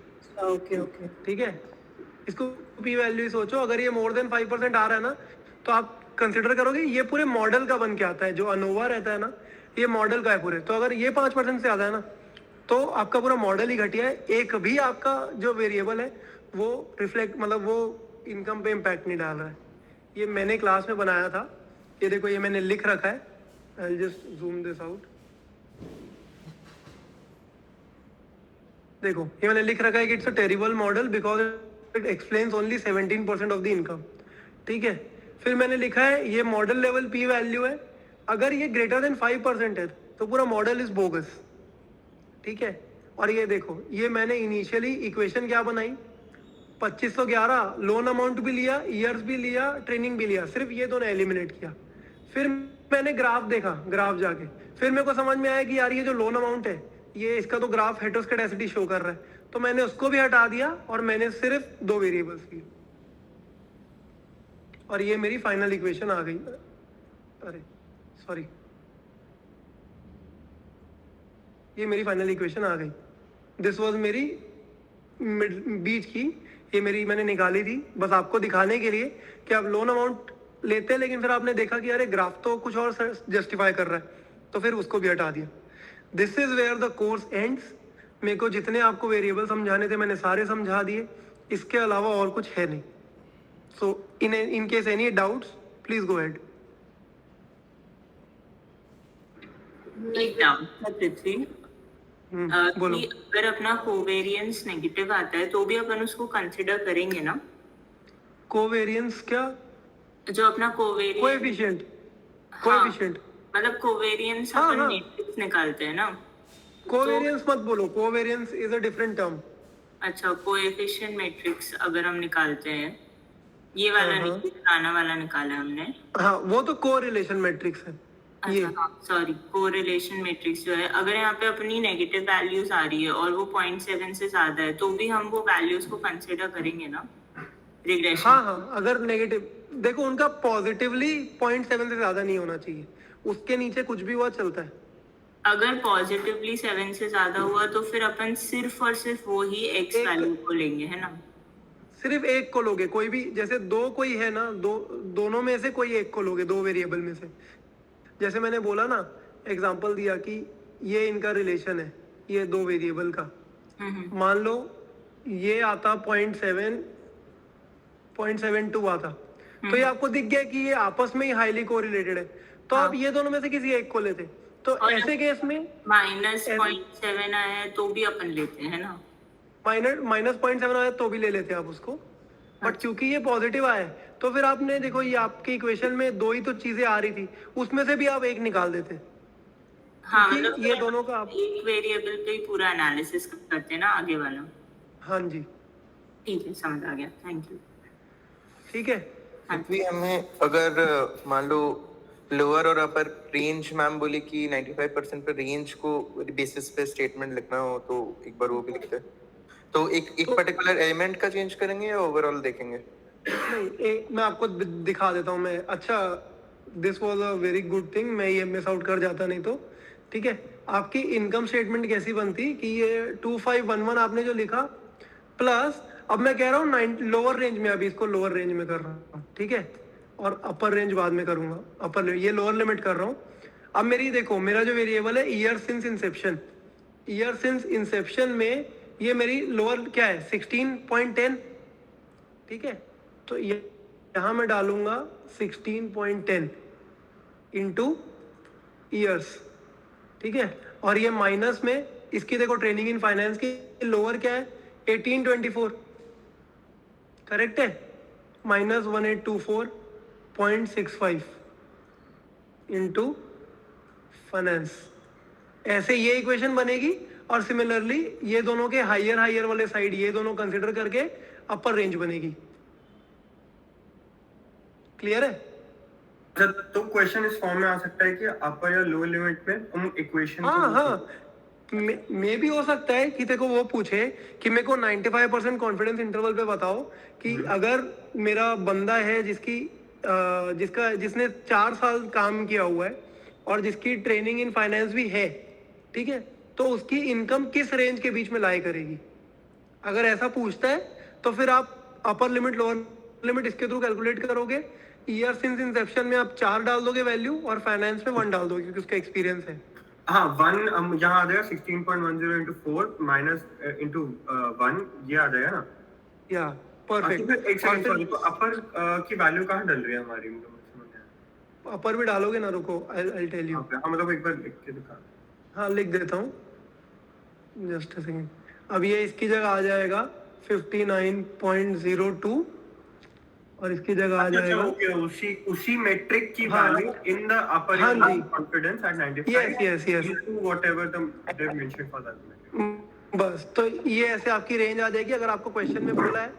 ओके ओके ठीक है, इसको पी वैल्यू ही सोचो। अगर ये मोर देन 5% आ रहा है ना तो आप कंसिडर करोगे ये पूरे मॉडल का बन के आता है। जो अनोवा रहता है ना ये मॉडल का है पूरे। तो अगर ये 5% से ज़्यादा है ना तो आपका पूरा मॉडल ही घटिया है। एक भी आपका जो वेरिएबल है वो रिफ्लेक्ट मतलब वो इनकम पे इम्पैक्ट नहीं डाल रहा है। ये मैंने क्लास में बनाया था, ये देखो ये मैंने लिख रखा है। I just zoom this out. देखो ये मैंने लिख रखा है कि it's a terrible model because it explains only 17% of the income. ठीक है, फिर मैंने लिखा है ये मॉडल लेवल पी वैल्यू है, अगर ये ग्रेटर देन 5% है तो पूरा मॉडल इज बोगस। ठीक है, और ये देखो ये मैंने इनिशियली इक्वेशन क्या बनाई, 2511 लोन अमाउंट भी लिया, ईयर्स भी लिया, ट्रेनिंग भी लिया, सिर्फ ये दोनों एलिमिनेट किया। फिर मैंने ग्राफ देखा, ग्राफ जाके फिर मेरे को समझ में आया कि यार ये जो लोन अमाउंट है ये इसका तो ग्राफ हेटेरोस्केडेसिटी शो कर रहा है, तो मैंने उसको भी हटा दिया और मैंने सिर्फ दो वेरिएबल्स लिए और ये मेरी फाइनल इक्वेशन आ गई। अरे सॉरी, ये मेरी फाइनल इक्वेशन आ गई। दिस वाज मेरी बीच की, ये मेरी मैंने निकाली थी बस आपको दिखाने के लिए कि आप लोन अमाउंट लेते हैं लेकिन फिर आपने देखा कि अरे ग्राफ तो कुछ और जस्टिफाई कर रहा है, तो फिर उसको भी हटा दिया। This is where the course ends. मेरे को जितने आपको वेरिएबल समझाने थे मैंने सारे समझा दिए, इसके अलावा और कुछ है नहीं। So in case any doubts please go ahead. एक डाउट था पृथ्वी, बोलो। कि अगर अपना कोवेरियंस नेगेटिव आता है तो भी अपन उसको कंसिडर करेंगे ना? कोवेरियंस क्या? जो अपना कोवेरियंस कोएफिशिएंट, कोएफिशिएंट मतलब कोवेरियंस हाँ, अपन हाँ। मैट्रिक्स निकालते हैं ना? कोवेरियंस मत बोलो, covariance is a different term. अच्छा, कोएफिशिएंट मैट्रिक्स अगर हम निकालते हैं, ये वाला हाँ, नहीं, पुराना वाला निकाला हमने। हाँ वो तो कोरिलेशन मैट्रिक्स है ये। अच्छा हाँ सॉरी, कोरिलेशन मैट्रिक्स जो है, अगर यहाँ पे अपनी नेगेटिव वैल्यूज आ रही है और वो 0.7 से ज्यादा है तो भी हम वो वैल्यूज को कंसिडर करेंगे ना रिग्रेशन? हाँ हाँ, अगर नेगेटिव देखो उनका पॉजिटिवली 0.7 से ज्यादा नहीं होना चाहिए, उसके नीचे कुछ भी हुआ चलता है। अगर पॉजिटिवली 7 से ज्यादा हुआ तो फिर अपन सिर्फ और सिर्फ वो ही एक्स वैल्यू को लेंगे, है ना? सिर्फ एक को लोगे, कोई भी जैसे दो कोई है ना, दोनों में से कोई एक को लोगे, दो वेरिएबल में से। जैसे मैंने बोला ना, एग्जांपल दिया कि ये इनका रिलेशन है, ये दो वेरिएबल का। मान लो ये आता 0.72 आता, तो ये आपको दिख गया कि ये आपस में ही हाईली कोरिलेटेड है, तो आप ये दोनों में से किसी एक को लेते। तो ऐसे केस में -0.7 आया है तो भी अपन लेते हैं ना? -0.7 आया तो भी ले लेते आप उसको, बट क्योंकि ये पॉजिटिव आया है तो फिर आपने देखो ये आपकी इक्वेशन में दो ही तो चीजें आ रही थी, उसमें से भी आप एक निकाल देते। हाँ, क्योंकि मतलब ये दोनों का आप एक वेरिएबल पे ही पूरा एनालिसिस करते हैं ना आगे वाला। हाँ जी ठीक है, समझ आ गया, थैंक यू। ठीक है। अभी हमें अगर मान लो लोअर और अपर रेंज, मैम बोली कि 95% पे रेंज को बेसिस पे स्टेटमेंट लिखना हो तो एक बार वो भी लिखते हैं। तो एक पर्टिकुलर एलिमेंट का चेंज करेंगे या ओवरऑल देखेंगे? नहीं, मैं आपको दिखा देता हूँ मैं। अच्छा, this was a very good thing, मैं ये मिस आउट कर जाता नहीं तो। ठीक है, आपकी इनकम स्टेटमेंट कैसी बनती कि ये 2511 आपने जो लिखा प्लस, अब मैं कह रहा हूँ लोअर रेंज में, अभी इसको लोअर रेंज में कर रहा हूँ, ठीक है, और अपर रेंज बाद में करूंगा। अपर ये लोअर लिमिट कर रहा हूँ। अब मेरी देखो, मेरा जो वेरिएबल है year since Inception, year since Inception में ये मेरी लोअर क्या है 16.10, ठीक है। तो यहाँ मैं डालूंगा 16.10 इंटू ईयर्स, ठीक है। और ये माइनस में इसकी देखो ट्रेनिंग इन फाइनेंस की लोअर क्या है 1824, करेक्ट है, -1824.65 इंटू फाइनेंस। ऐसे ये इक्वेशन बनेगी। और सिमिलरली ये दोनों के हायर वाले साइड ये दोनों कंसिडर करके अपर रेंज बनेगी। क्लियर है? अच्छा, तो क्वेश्चन इस फॉर्म में आ सकता है कि अपर या लोअर लिमिट में हम इक्वेशन हाँ, मे भी हो सकता है कि देखो वो पूछे कि मेरे को 95% कॉन्फिडेंस इंटरवल पे बताओ कि अगर मेरा बंदा है जिसने 4 साल काम किया हुआ है और जिसकी ट्रेनिंग इन फाइनेंस भी है, ठीक है, तो उसकी इनकम किस रेंज के बीच में लाई करेगी। अगर ऐसा पूछता है तो फिर आप अपर लिमिट लोअर लिमिट इसके थ्रू कैलकुलेट करोगे। ईयर सिंस इंसेप्शन में आप 4 डाल दोगे वैल्यू और फाइनेंस में 1 डाल दोगे क्योंकि उसका एक्सपीरियंस है। हाँ 1 यहाँ आ जाएगा 16.10 into 4 माइनस into 1 ये आ जाएगा ना। या परफेक्ट। एक सेकंड सॉरी, तो अपर की वैल्यू कहाँ डल रही है हमारी, मतलब अपर भी डालोगे ना, रुको आई टेल यू। हाँ मतलब एक बार लिख के दिखा। हाँ लिख देता हूँ, जस्ट अ सेकंड। अब ये इसकी जगह आ जाएगा 59.02 और इसकी जगह आ जाएगा ओके, उसी मेट्रिक की हाँ, वैल्यू इन द अपर हाँ जी, confidence at 95 yes. Whatever the mention for that. बस तो ये ऐसे आपकी रेंज आ जाएगी। अगर आपको क्वेश्चन में बोला है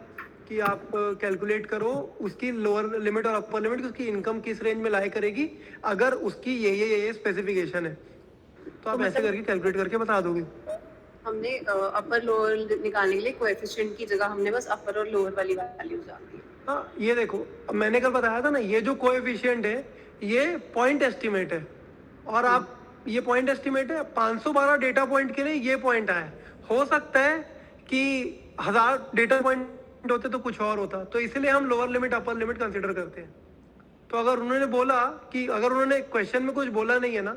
कि आप कैलकुलेट करो उसकी लोअर लिमिट और अपर लिमिट, उसकी इनकम किस रेंज में लाई करेगी, अगर उसकी ये स्पेसिफिकेशन है तो आप ऐसे करके कैलकुलेट करके बता दोगे। हमने अपर लोअर निकालने के लिए कोएफिशिएंट की जगह हमने बस अपर और लोअर वाली वैल्यूज डाल दी। हाँ ये देखो, अब मैंने कल बताया था ना, ये जो कोएफिशिएंट है ये पॉइंट एस्टिमेट है और आप ये पॉइंट एस्टिमेट है 512 डेटा पॉइंट के लिए ये पॉइंट आया। हो सकता है कि 1000 डेटा पॉइंट होते तो कुछ और होता, तो इसलिए हम lower limit upper limit consider करते हैं। तो अगर उन्होंने बोला कि अगर उन्होंने क्वेश्चन में कुछ बोला नहीं है ना,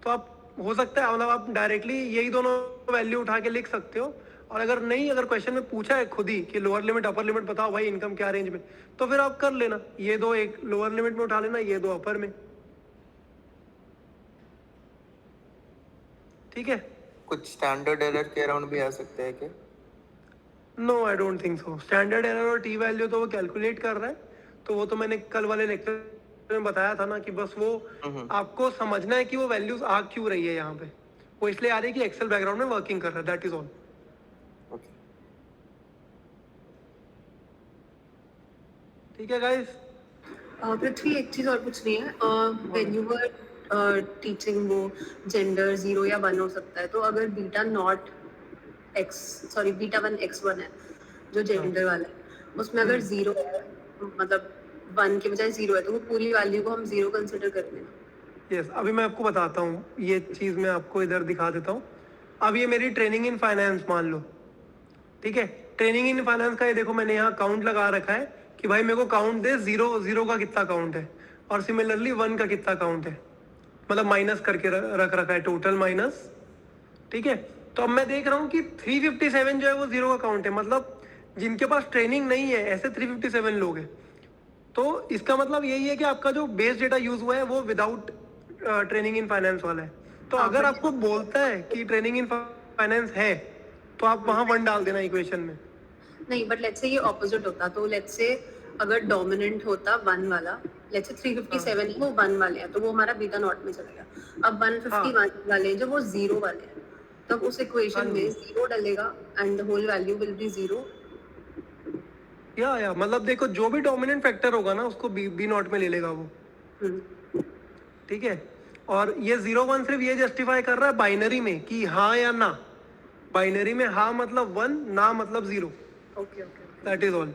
तो आप हो सकता है मतलब आप डायरेक्टली यही दोनों वैल्यू उठा के लिख सकते हो। और अगर नहीं, अगर क्वेश्चन में पूछा है खुद ही कि लोअर लिमिट अपर लिमिट बताओ भाई इनकम क्या रेंज में, तो फिर आप कर लेना, ये दो एक लोअर लिमिट में उठा लेना, ये दो अपर में। ठीक है। कुछ स्टैंडर्ड एरर के अराउंड भी आ सकते हैं क्या? No I don't think so. Standard error और टी वैल्यू तो वो कैलकुलेट कर रहा है, तो वो तो मैंने कल वाले लेक्चर में बताया था ना कि बस वो आपको समझना है कि वो वैल्यूज आ क्यों रही है यहाँ पे। वो इसलिए आ रही है कि एक्सेल बैकग्राउंड में वर्किंग कर रहा है, दैट इज ऑल। ठीक है गाइस। पृथ्वी एक चीज और पूछनी है, व्हेन यू वर टीचिंग वो जेंडर 0 या 1 हो सकता है, तो अगर बीटा 1 x1 है जो जेंडर वाला है, उसमें अगर 0 है मतलब 1 के बजाय 0 है, तो वो पूरी वैल्यू को हम 0 कंसीडर करते हैं। यस, अभी मैं आपको बताता हूँ, ये चीज मैं आपको इधर दिखा देता हूँ। अब ये मेरी ट्रेनिंग इन फाइनेंस मान लो, ठीक है। ट्रेनिंग इन फाइनेंस का ये देखो मैंने यहाँ काउंट लगा रखा है कि भाई मेरे को काउंट दे, 0 का कितना काउंट है और सिमिलरली 1 का कितना काउंट है, मतलब माइनस करके रख रखा है, टोटल माइनस। ठीक है। तो अब मैं देख रहा हूँ कि 357 जो है वो 0 का काउंट है, मतलब जिनके पास ट्रेनिंग नहीं है ऐसे 357 लोग हैं। तो इसका मतलब यही है कि आपका जो बेस डेटा यूज हुआ है वो विदाउट ट्रेनिंग इन फाइनेंस वाला है। तो अगर आपको बोलता है कि ट्रेनिंग इन फाइनेंस है तो आप वहां 1 डाल देना इक्वेशन में। नहीं, बट लेट्स से ये ऑपोजिट होता, तो लेट्स से अगर डोमिनेंट होता 1 वाला, लेट्स से 357 है वो 1 वाले हैं, तो वो हमारा बीटा नॉट में चला गया। अब 151 वाले हैं जो वो 0 वाले हैं, तब उस इक्वेशन में 0 डलेगा and the whole value will be 0। या मतलब देखो जो भी डोमिनेंट फैक्टर होगा ना उसको बी नॉट में ले लेगा वो। ठीक है। और ये 0-1 सिर्फ ये जस्टिफाई कर रहा है बाइनरी में कि हाँ या ना। बाइनरी में हाँ मतलब 1, ना मतलब 0। Okay, that is all.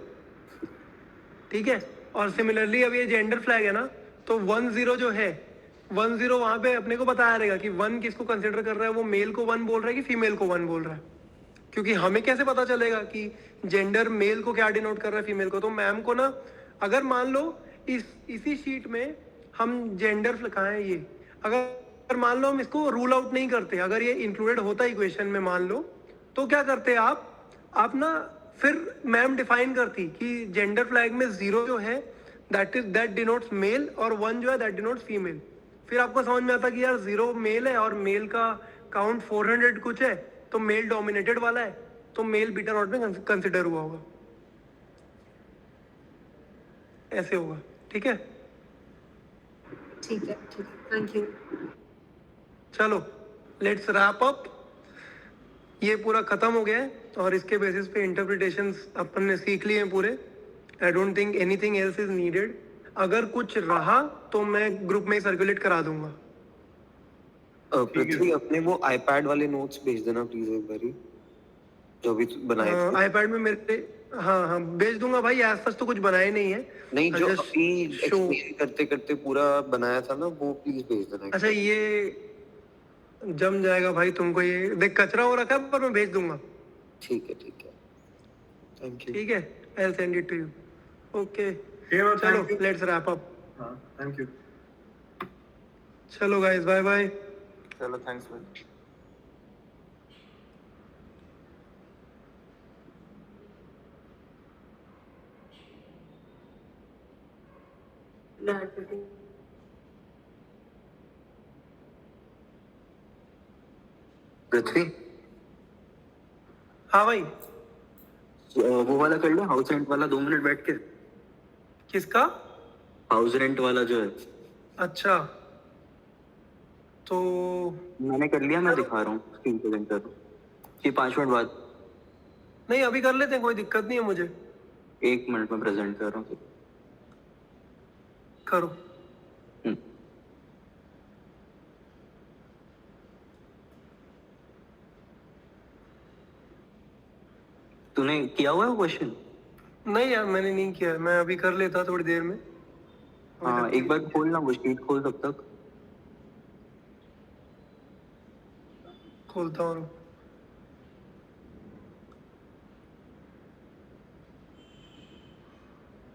ठीक है। और सिमिलरली अब ये जेंडर फ्लैग है ना, तो 1-0 जो है 1-0 वहां पे अपने को बताया रहेगा कि 1 किसको कंसिडर कर रहा है, वो मेल को 1 बोल रहा है कि फीमेल को 1 बोल रहा है। क्योंकि हमें कैसे पता चलेगा कि जेंडर मेल को क्या डिनोट कर रहा है फीमेल को। तो मैम को ना, अगर मान लो इसी शीट में हम जेंडर कहाँ है ये, अगर मान लो हम इसको रूल आउट नहीं करते, अगर ये इंक्लूडेड होता इक्वेशन में मान लो, तो क्या करते आप ना फिर मैम डिफाइन करती कि जेंडर फ्लैग में 0 जो है दैट डिनोट्स मेल और 1 जो है दैट डिनोट्स फीमेल। फिर आपको समझ में आता कि यार 0 मेल है और मेल का काउंट 400 कुछ है, तो मेल डोमिनेटेड वाला है, तो मेल बीटा नॉट में कंसिडर हुआ होगा। ऐसे होगा। ठीक है। ठीक है, थैंक यू। चलो लेट्स रैप अप। ये पूरा खत्म हो गया है और इसके बेसिस पे इंटरप्रिटेशंस अपन ने सीख लिए हैं पूरे। आई don't think anything else is needed. अगर कुछ रहा तो मैं ग्रुप में सर्कुलेट करा दूंगा। पृथ्वी अपने वो आईपैड वाले नोट्स भेज देना प्लीज एक बारी, जो भी बनाए थे। आईपैड में मेरे, हाँ भेज दूंगा भाई। आज तक तो कुछ बनाए नहीं है। नहीं, जो अभी एक्सप्लेन करते करते पूरा बनाया था ना, वो प्लीज भेज देना। अच्छा, ये जम जाएगा भाई तुमको, ये देख कचरा हो रखा है पर मैं भेज दूंगा। ठीक है थैंक यू। ठीक है, I send it to you. Okay चलो चलो लेट्स रैप अप। हाँ थैंक यू। चलो गाइस, बाय बाय। चलो थैंक्स भाई। पृथ्वी हाँ भाई। वो वाला कर लो, हाउस रेंट वाला, 2 मिनट बैठ के। किसका? हाउस रेंट वाला जो है। अच्छा तो मैंने कर लिया, मैं दिखा रहा हूँ स्क्रीन प्रेजेंट कर रहा हूँ कि 5 मिनट बाद। नहीं अभी कर लेते हैं, कोई दिक्कत नहीं है मुझे। 1 मिनट में प्रेजेंट कर रहा हूँ। करो। तूने किया हुआ है क्वेश्चन? नहीं यार मैंने नहीं किया है, मैं अभी कर लेता थोड़ी देर में। हाँ एक बार खोलना, वो शीट खोल तब तक। खोलता हूँ।